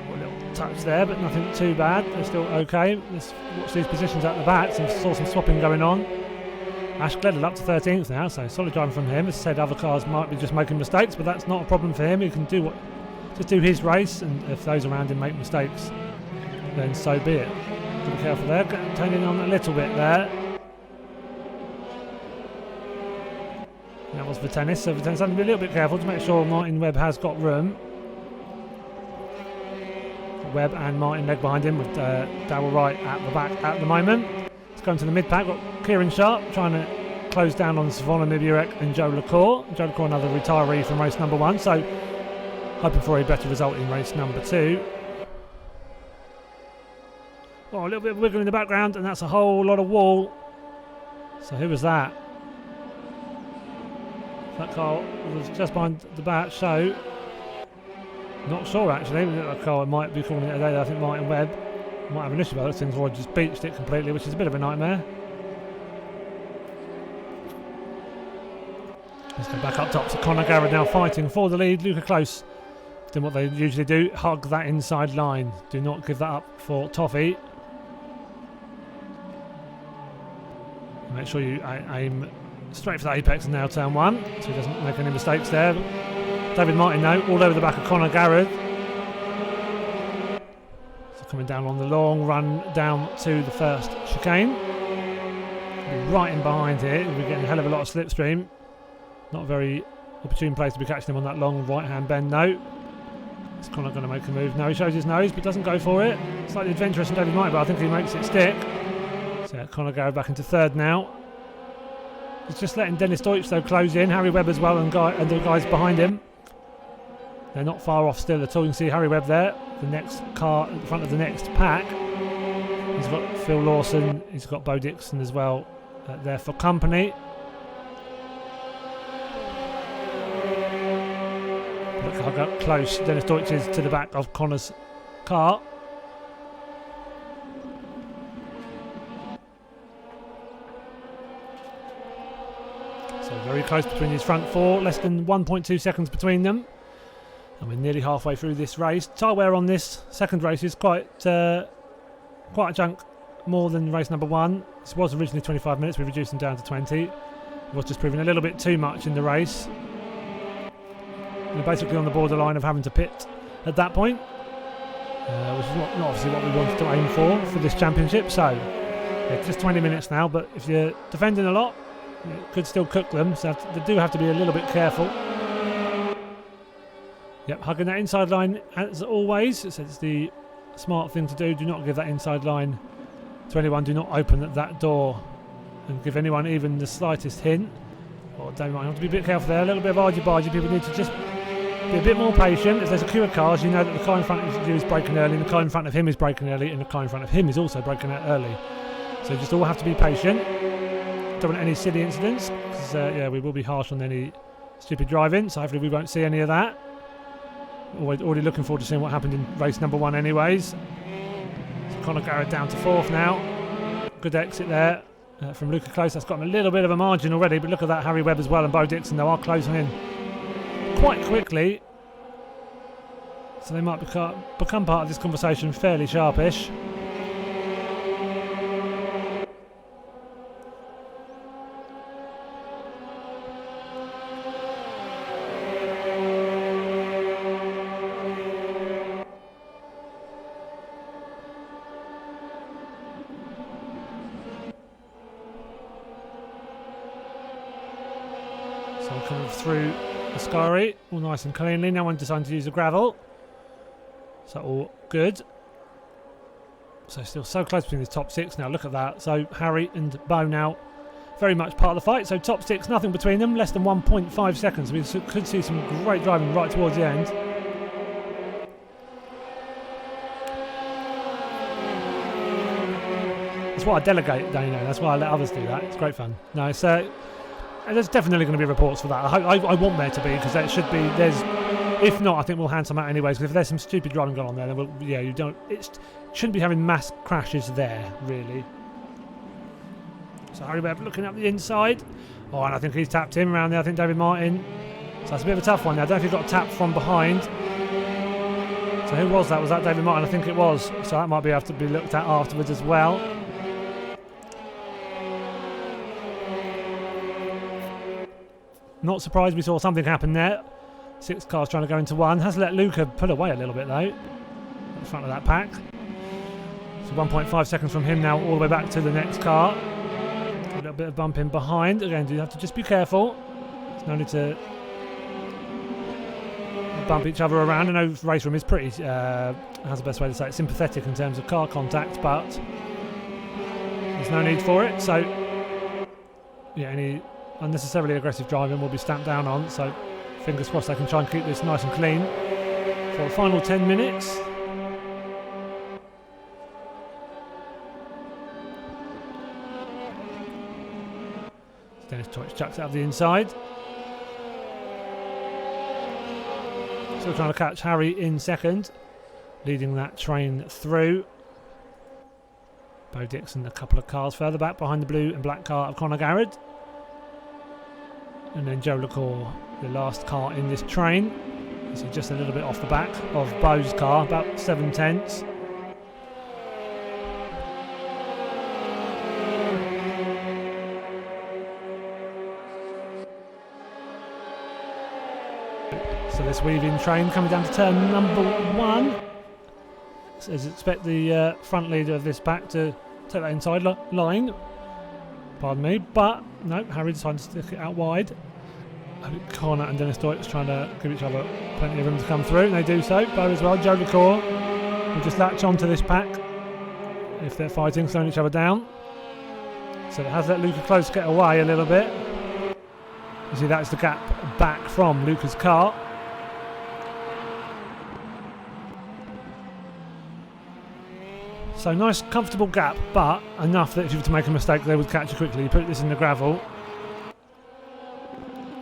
A little touch there, but nothing too bad. They're still okay. Let's watch these positions at the back. Saw some swapping going on. Ash Gledel up to 13th now, so solid driving from him. As I said, other cars might be just making mistakes, but that's not a problem for him. He can do just do his race, and if those around him make mistakes, then so be it. Be careful there, turning on a little bit there. That was for tennis, so for tennis, have to be a little bit careful to make sure Martin Webb has got room. Webb and Martin leg behind him with Darryl Wright at the back at the moment. Let's go into the mid-pack. Got Kieran Sharp trying to close down on Svonimir Burek and Joe LaCour. Joe LaCour, another retiree from race number 1, so hoping for a better result in race number 2. Oh, a little bit of wiggle in the background, and that's a whole lot of wall. So who was that? That car was just behind the back, so not sure actually. That car might be calling it a day. I think Martin Webb might have an issue about those things, or just beached it completely, which is a bit of a nightmare. Let's go back up top to Conor Garrett now fighting for the lead. Luca Close doing what they usually do, hug that inside line. Do not give that up for Toffee. Make sure you aim straight for that apex and now turn 1, so he doesn't make any mistakes there. David Martin now all over the back of Conor Garrett. So coming down on the long run down to the first chicane. Be right in behind here. We're getting a hell of a lot of slipstream. Not a very opportune place to be catching him on that long right hand bend. No. Is Conor going to make a move? No, he shows his nose but doesn't go for it. Slightly adventurous from David Martin, but I think he makes it stick. So Conor Garrett back into 3rd now. He's just letting Dennis Deutsch though close in. Harry Webb as well and the guys behind him. They're not far off still at all. You can see Harry Webb there, the next car in front of the next pack. He's got Phil Lawson, he's got Bo Dixon as well there for company. Look how close Dennis Deutsch is to the back of Conor's car. Very close between his front 4, less than 1.2 seconds between them. And we're nearly halfway through this race. Tyre wear on this second race is quite a chunk more than race number 1. This was originally 25 minutes, we reduced them down to 20. It was just proving a little bit too much in the race. We're basically on the borderline of having to pit at that point, which is not obviously what we wanted to aim for this championship. So, yeah, just 20 minutes now, but if you're defending a lot, it could still cook them, so they do have to be a little bit careful. Yep, hugging that inside line as always. It's the smart thing to do. Do not give that inside line to anyone. Do not open that door and give anyone even the slightest hint. Or don't mind, have to be a bit careful there. A little bit of argy-bargy. People need to just be a bit more patient. If there's a queue of cars, you know that the car in front of you is braking early, and the car in front of him is braking early, and the car in front of him is also braking out early. So you just all have to be patient. Don't want any silly incidents, because yeah, we will be harsh on any stupid driving, so hopefully we won't see any of that. Already looking forward to seeing what happened in race number 1 anyways. So Conor Garrett down to 4th now. Good exit there from Luca Close. That's got him a little bit of a margin already, but look at that, Harry Webb as well and Bo Dixon, they are closing in quite quickly. So they might become part of this conversation fairly sharpish. So coming through Ascari, all nice and cleanly. No one decided to use the gravel. So all good. So still so close between the top 6 now. Look at that. So Harry and Bo now very much part of the fight. So top 6, nothing between them. Less than 1.5 seconds. We could see some great driving right towards the end. That's why I delegate, don't you know? That's why I let others do that. It's great fun. No, so there's definitely going to be reports for that. I want there to be, because there should be. There's If not, I think we'll hand some out anyways, because if there's some stupid driving going on there, then we'll, yeah, you don't, it shouldn't be having mass crashes there, really. So Harry Webb looking up the inside. Oh, and I think he's tapped him around there, I think David Martin. So that's a bit of a tough one there. I don't know if he got tapped from behind. So who was that? Was that David Martin? I think it was. So that might have to be looked at afterwards as well. Not surprised we saw something happen there. 6 cars trying to go into one. Has let Luca pull away a little bit though. In front of that pack. So 1.5 seconds from him now all the way back to the next car. A little bit of bumping behind. Again, you have to just be careful. There's no need to bump each other around. I know race room is pretty, how's the best way to say it, sympathetic in terms of car contact, but there's no need for it. So, yeah, any unnecessarily aggressive driving will be stamped down on. So, fingers crossed they can try and keep this nice and clean for the final 10 minutes. Dennis Deutsch chucks out of the inside. Still trying to catch Harry in second, leading that train through. Bo Dixon a couple of cars further back behind the blue and black car of Conor Garrett. And then Joe LaCour, the last car in this train. So just a little bit off the back of Bo's car, about 7/10. So this weaving train coming down to turn number 1. So as expect the front leader of this pack to take that inside line. Pardon me, but no, Harry decided to stick it out wide. Conor and Dennis Deutsch trying to give each other plenty of room to come through, and they do so. Bo as well. Joe LaCour will just latch onto this pack if they're fighting, slowing each other down. So it has let Luca Close get away a little bit. You see that's the gap back from Luca's car. So nice comfortable gap, but enough that if you were to make a mistake they would catch you quickly. You put this in the gravel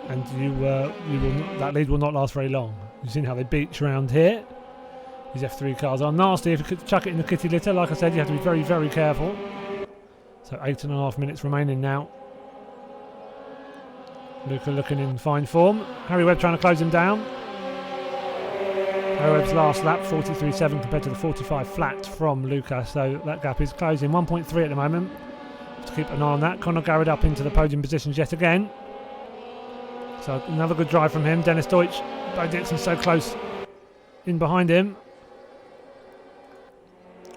and you will not, that lead will not last very long. You've seen how they beach around here. These F3 cars are nasty. If you could chuck it in the kitty litter, like I said, you have to be very, very careful. So 8.5 minutes remaining now. Luca looking in fine form. Harry Webb trying to close him down. Harry Webb's last lap, 43.7 compared to the 45 flat from Luca, so that gap is closing. 1.3 at the moment. To keep an eye on that. Conor Garrett up into the podium positions yet again. So another good drive from him. Dennis Deutsch, Bo Dixon so close in behind him.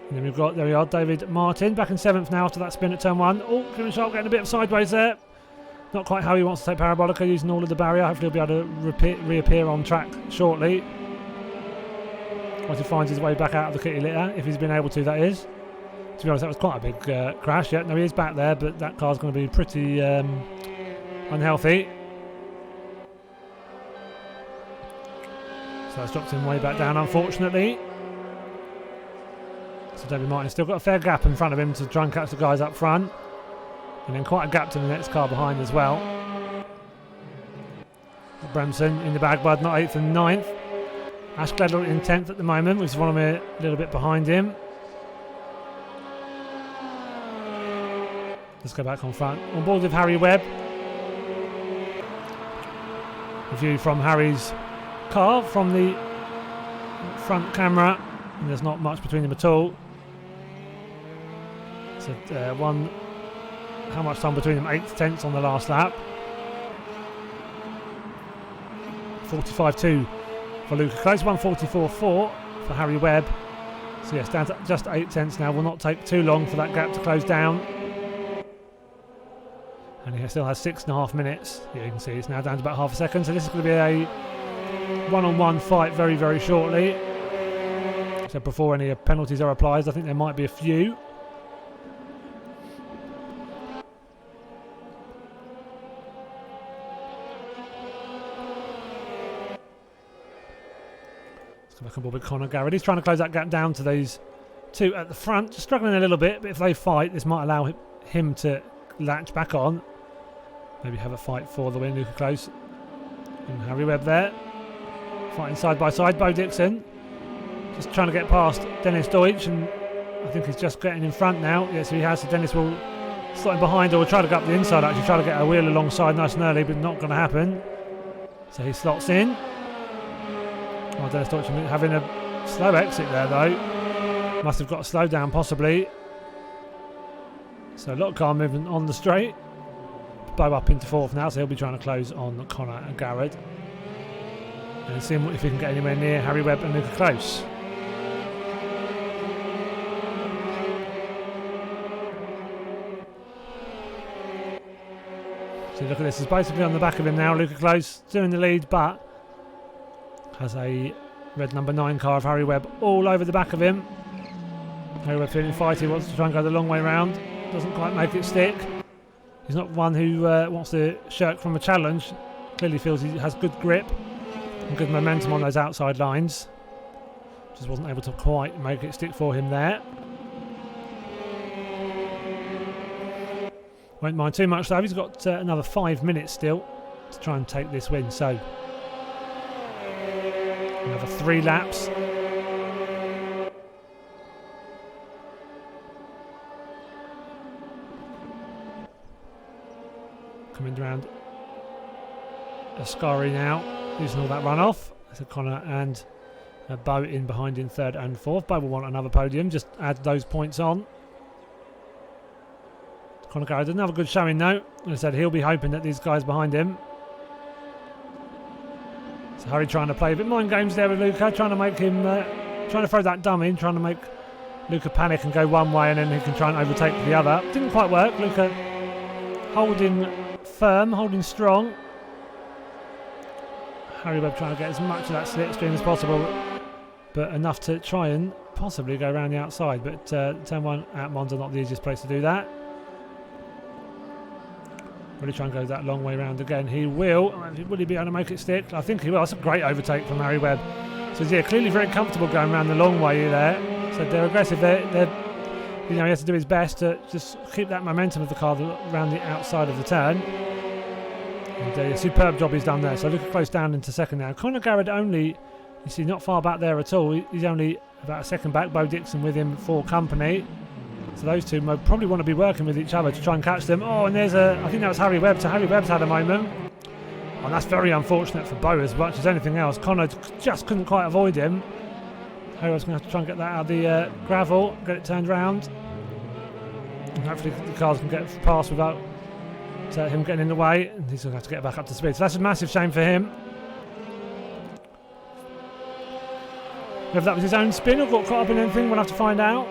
And then we've got, there we are, David Martin back in 7th now after that spin at turn 1. Oh, Kevin Sharp getting a bit of sideways there. Not quite how he wants to take Parabolica, using all of the barrier. Hopefully he'll be able to reappear on track shortly. Once he finds his way back out of the kitty litter, if he's been able to, that is. To be honest, that was quite a big crash. Yeah, no, he is back there, but that car's going to be pretty unhealthy. So that's dropped him way back down, unfortunately. So David Martin's still got a fair gap in front of him to try and catch the guys up front. And then quite a gap to the next car behind as well. Bremson in the bag, bud, not 8th and 9th. Ash Gledler in 10th at the moment, with Zvonimir a little bit behind him. Let's go back on front. On board with Harry Webb. A view from Harry's car from the front camera. And there's not much between them at all. So how much time between them? 8/10 on the last lap. 45.2 for Luca Close, 144.4 for Harry Webb. So yes, down to just 8/10 now. Will not take too long for that gap to close down. And he still has 6.5 minutes. Yeah, you can see it's now down to about half a second. So this is going to be a one-on-one fight very, very shortly. So before any penalties are applied, I think there might be a few. Back on board with Conor Garrett. He's trying to close that gap down to these two at the front. Just struggling a little bit, but if they fight, this might allow him to latch back on. Maybe have a fight for the win. Luca Close and Harry Webb there. fighting side by side. Bo Dixon just trying to get past Dennis Deutsch, and I think he's just getting in front now. Yes, he has. So Dennis will slot in behind, or will try to go up the inside actually, try to get a wheel alongside nice and early, but not going to happen. So he slots in. Oh, Dennis Deutsch having a slow exit there though. Must have got a slow down possibly. So a lot of car movement on the straight. Bo up into fourth now, so he'll be trying to close on Connor and Garrett. And see if he can get anywhere near Harry Webb and Luca Close. So look at this, he's basically on the back of him now. Luca Close still in the lead, but has a red number 9 car of Harry Webb all over the back of him. Harry Webb feeling fighty, wants to try and go the long way round. Doesn't quite make it stick. He's not one who wants to shirk from a challenge. Clearly feels he has good grip and good momentum on those outside lines. Just wasn't able to quite make it stick for him there. Won't mind too much though. He's got another 5 minutes still to try and take this win. So another 3 laps. Coming round Ascari now, using all that runoff. So Connor and Bo in behind in 3rd and 4th. Bo will want another podium, just add those points on. Connor Garrett did another good showing though. As I said, he'll be hoping that these guys behind him. So Harry trying to play a bit mind games there with Luca, trying to make him, trying to throw that dummy in, trying to make Luca panic and go one way, and then he can try and overtake the other. Didn't quite work. Luca holding firm, holding strong. Harry Webb trying to get as much of that slipstream as possible, but enough to try and possibly go around the outside. But turn 1 at Monza, not the easiest place to do that. Really try and go that long way round again. He will. Will he be able to make it stick? I think he will. That's a great overtake from Harry Webb. So yeah, clearly very comfortable going around the long way there. So they're aggressive. They're you know, he has to do his best to just keep that momentum of the car around the outside of the turn. And a superb job he's done there. So look close down into 2nd now. Connor Garrett only, you see, not far back there at all. He's only about a 2nd back. Bo Dixon with him for company. So those two probably want to be working with each other to try and catch them. Oh, and there's I think that was Harry Webb. So Harry Webb's had a moment. And that's very unfortunate for Bo as much as anything else. Connor just couldn't quite avoid him. Harry Webb's going to have to try and get that out of the gravel, get it turned round. And hopefully the cars can get past without him getting in the way. And he's going to have to get back up to speed. So that's a massive shame for him. Whether that was his own spin or got caught up in anything, we'll have to find out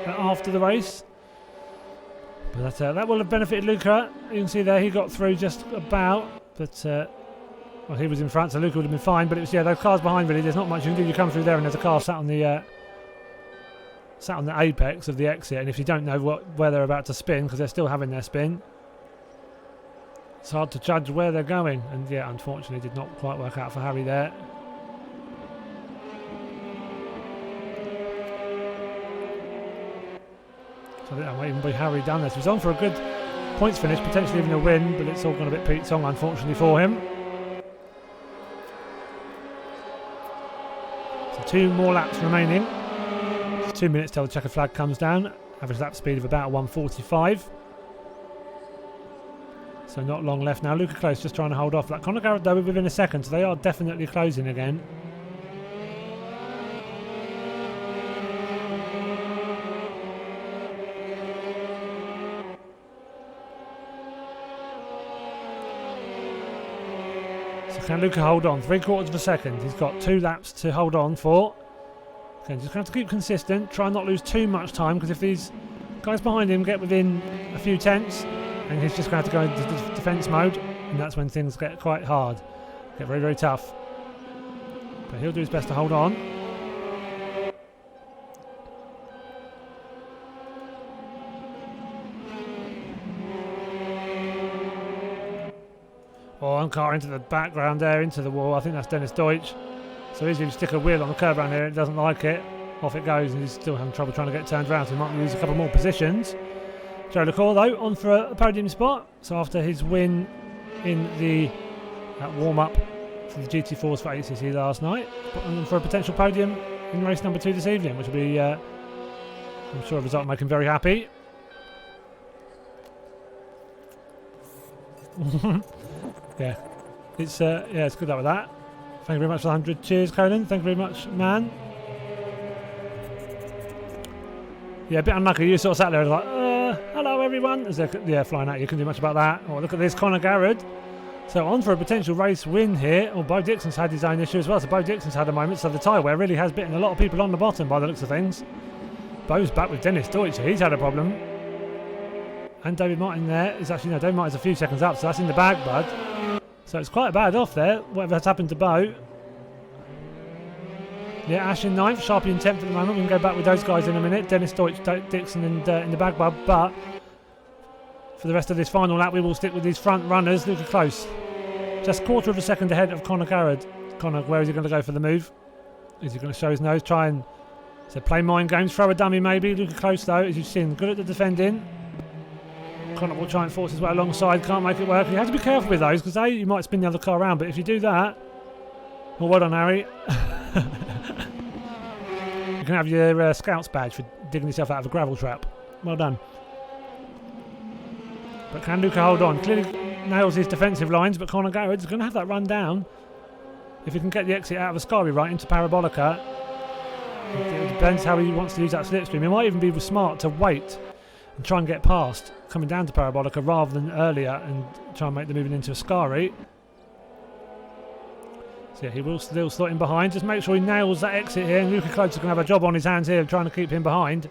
after the race. But that will have benefited Luca. You can see there he got through just about, but well, he was in front, so Luca would have been fine. But it was those cars behind really. There's not much you can do. You come through there and there's a car sat on the apex of the exit, and if you don't know where they're about to spin, because they're still having their spin, it's hard to judge where they're going. And yeah, unfortunately, did not quite work out for Harry there. I think that might even be Harry done this. He's on for a good points finish, potentially even a win, but it's all gone a bit Pete Song, unfortunately for him. So 2 more laps remaining. It's 2 minutes till the checker flag comes down. Average lap speed of about 1:45. So not long left now. Luca Close just trying to hold off that. Connor Garrett though within a second, so they are definitely closing again. Can Luca hold on? 3/4 of a second. He's got 2 laps to hold on for. Okay, just have to keep consistent. Try and not lose too much time, because if these guys behind him get within a few tenths, and he's just going to have to go into defence mode, and that's when things get quite hard. Get very, very tough. But he'll do his best to hold on. Oh, one car into the background there, into the wall. I think that's Dennis Deutsch. So easy to stick a wheel on the curb around here. It doesn't like it. Off it goes, and he's still having trouble trying to get turned around. So he might lose a couple more positions. Joe LaCour, though, on for a podium spot. So after his win in the warm-up to the GT4s for ACC last night, and for a potential podium in race number 2 this evening, which will be, I'm sure, a result make him very happy. Yeah, it's good luck with that. Thank you very much for the 100. Cheers, Conan. Thank you very much, man. Yeah, a bit unlucky. You sort of sat there like, hello everyone. As they're flying at you. Couldn't do much about that. Oh, look at this, Conor Garrett. So on for a potential race win here. Oh, Bo Dixon's had his own issue as well. So Bo Dixon's had a moment. So the tyre wear really has bitten a lot of people on the bottom by the looks of things. Bo's back with Dennis Deutsch. He's had a problem. And David Martin there is actually, no, David Martin's a few seconds up. So that's in the bag, bud. So it's quite a bad off there. Whatever has happened to Bo. Yeah, Ash in 9th, Sharpie in 10th at the moment. We can go back with those guys in a minute. Dennis Deutsch, Dixon and in the bag, bud. But for the rest of this final lap, we will stick with these front runners. Luca Close. Just quarter of a second ahead of Conor Garrett. Conor, where is he going to go for the move? Is he going to show his nose? Try and play mind games, throw a dummy maybe. Luca Close though, as you've seen, good at the defending. Conor will try and force his way alongside, can't make it work. You have to be careful with those because you might spin the other car around, but if you do that, well done, Harry. You can have your Scouts badge for digging yourself out of a gravel trap. Well done. But can Luca hold on? Clearly nails his defensive lines, but Conor Garrett's going to have that run down. If he can get the exit out of Ascari right into Parabolica. It depends how he wants to use that slipstream. He might even be smart to wait and try and get past coming down to Parabolica rather than earlier and try and make the moving into Ascari. So yeah, he will still slot in behind. Just make sure he nails that exit here, and Luca Close is going to have a job on his hands here trying to keep him behind.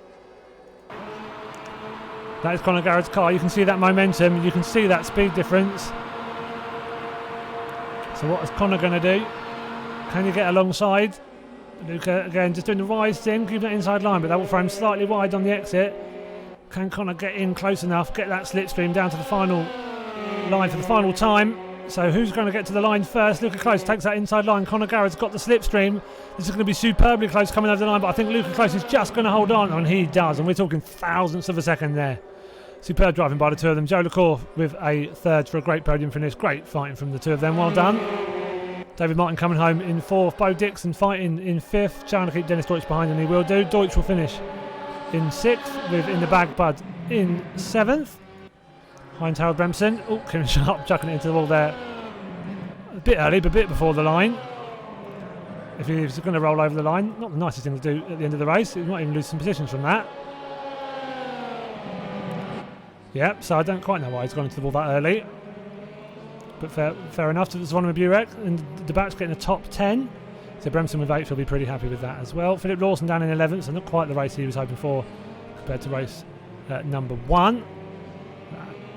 That is Conor Garrett's car. You can see that momentum. You can see that speed difference. So what is Conor going to do? Can you get alongside? Luca again just doing the rise thing, keeping that inside line, but that will throw him slightly wide on the exit. Can Conor get in close enough, get that slipstream down to the final line for the final time? So who's going to get to the line first? Luca Close takes that inside line. Conor Garrett's got the slipstream. This is going to be superbly close coming over the line, but I think Luca Close is just going to hold on, and he does, and we're talking thousandths of a second there. Superb driving by the two of them. Joe LaCour with a third for a great podium finish. Great fighting from the two of them. Well done. David Martin coming home in 4th. Bo Dixon fighting in 5th. Trying to keep Dennis Deutsch behind, and he will do. Deutsch will finish in 6th with in the bag Bud in 7th. Heinz Harold Bremson. Oh, Kevin Sharp chucking it into the wall there. A bit early, but a bit before the line. If he's going to roll over the line, not the nicest thing to do at the end of the race. He might even lose some positions from that. Yeah, so I don't quite know why he's gone into the wall that early. But fair enough to Zvonimir Burek, and the back's getting a top 10. So Bremson with 8th will be pretty happy with that as well. Philip Lawson down in 11th, so not quite the race he was hoping for compared to race number 1.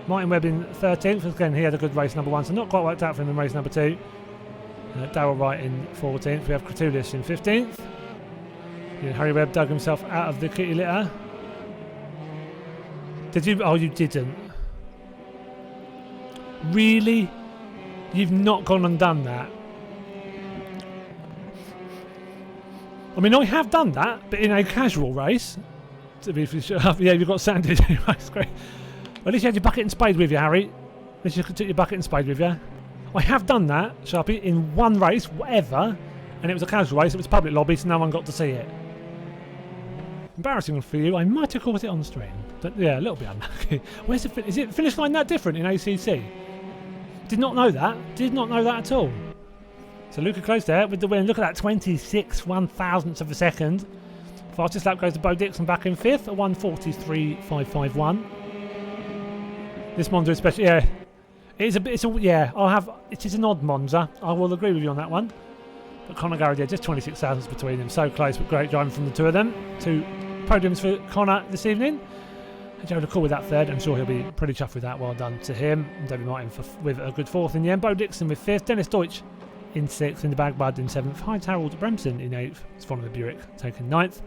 Martin Webb in 13th, again he had a good race number 1, so not quite worked out for him in race number 2. Darrell Wright in 14th, we have Kratulis in 15th. Yeah, Harry Webb dug himself out of the kitty litter. Did you? Oh, you didn't. Really? You've not gone and done that? I mean, I have done that, but in a casual race. To be sure. Yeah, you've got sanded. That's great. Well, at least you had your bucket and spade with you, Harry. At least you took your bucket and spade with you. I have done that, Sharpie, in one race, whatever, and it was a casual race. It was a public lobby, so no one got to see it. Embarrassing for you. I might have caught it on stream. But yeah, a little bit unlucky. Where's the is it finish line that different in ACC? Did not know that. Did not know that at all. So Luca Close there with the win. Look at that, 26 1/1000th of a second. Fastest lap goes to Bo Dixon back in 5th, a 1:43.551. This Monza especially, yeah. It is an odd Monza. I will agree with you on that one. But Conor Garrett, yeah, just 26 thousandths between them. So close, but great driving from the two of them. 2 podiums for Conor this evening. And Joe LaCour with that third. I'm sure he'll be pretty chuffed with that. Well done to him. And David Martin with a good 4th in the end. Bo Dixon with 5th. Dennis Deutsch in 6th. In the bag Bud in 7th. Heinz Harold Bremson in 8th. Zvonimir Burek taking 9th.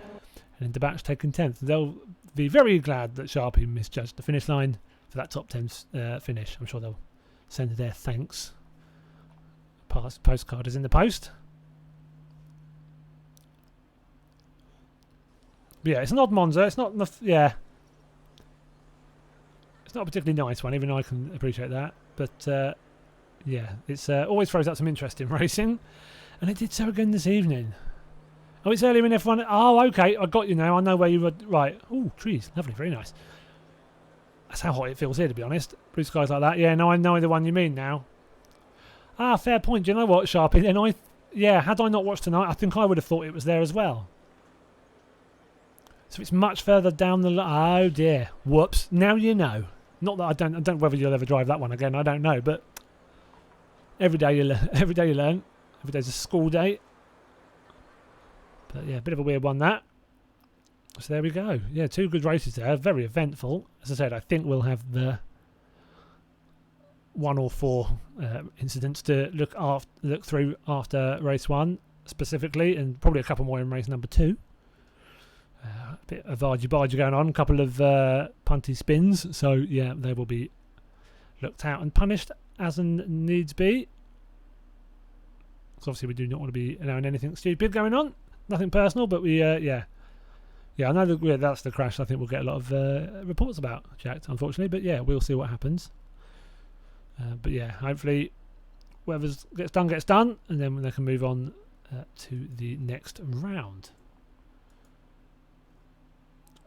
And in the batch taking 10th. They'll be very glad that Sharpie misjudged the finish line for that top 10 finish. I'm sure they'll send their thanks. Postcard is in the post. But yeah, it's an odd Monza. It's not, yeah. It's not a particularly nice one, even though I can appreciate that. But yeah, it's always throws out some interesting racing, and it did so again this evening. Oh, it's earlier in F1. Oh, okay, I got you now. I know where you were. Right. Oh, trees, lovely, very nice. That's how hot it feels here, to be honest. Blue skies like that. Yeah, no, I know the one you mean now. Ah, fair point. Do you know what, Sharpie? And yeah, had I not watched tonight, I think I would have thought it was there as well. So it's much further down the line. Oh dear. Whoops. Now you know. Not that I don't know whether you'll ever drive that one again. I don't know, but every day you learn. Every day you learn. Every day's a school day. But yeah, a bit of a weird one that. So there we go. Yeah, 2 good races there. Very eventful. As I said, I think we'll have the 1 or 4 incidents to look through after race 1 specifically, and probably a couple more in race number 2. A bit of argy-bargy going on, a couple of punty spins. So yeah, they will be looked at and punished as needs be. So obviously we do not want to be allowing anything stupid going on. Nothing personal, but we yeah, I know that's the crash I think we'll get a lot of reports about, Jack, unfortunately. But yeah, we'll see what happens. But yeah, hopefully whatever gets done, and then they can move on to the next round.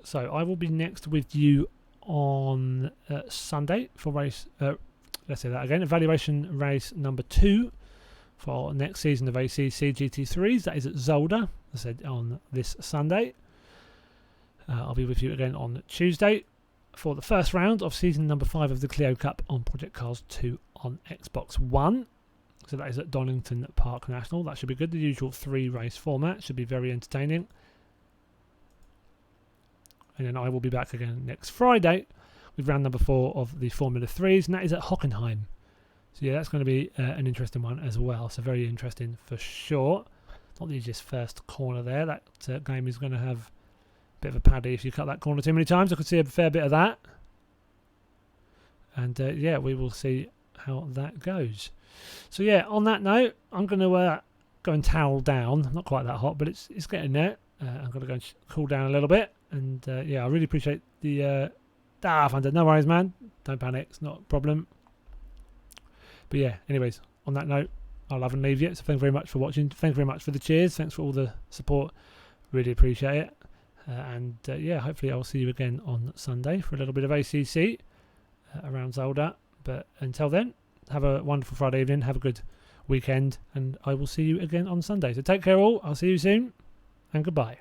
So I will be next with you on Sunday for race, let's say that again, evaluation race number 2 for next season of ACC GT3s. That is at Zolder, as I said, on this Sunday. I'll be with you again on Tuesday for the first round of season number 5 of the Clio Cup on Project Cars 2 on Xbox One. So that is at Donington Park National. That should be good. The usual 3 race format should be very entertaining. And then I will be back again next Friday with round number 4 of the Formula 3s, and that is at Hockenheim. So yeah, that's going to be an interesting one as well. So very interesting for sure. Not the easiest first corner there. That game is going to have a bit of a paddy if you cut that corner too many times. I could see a fair bit of that. And yeah, we will see how that goes. So yeah, on that note, I'm going to go and towel down. Not quite that hot, but it's getting there. I'm going to go and cool down a little bit. And yeah, I really appreciate the Thunder. No worries, man. Don't panic. It's not a problem. But yeah, anyways, on that note, I'll love and leave you. So thank you very much for watching. Thank you very much for the cheers. Thanks for all the support. Really appreciate it. And yeah, hopefully I'll see you again on Sunday for a little bit of ACC around Zolder. But until then, have a wonderful Friday evening. Have a good weekend. And I will see you again on Sunday. So take care all. I'll see you soon. And goodbye.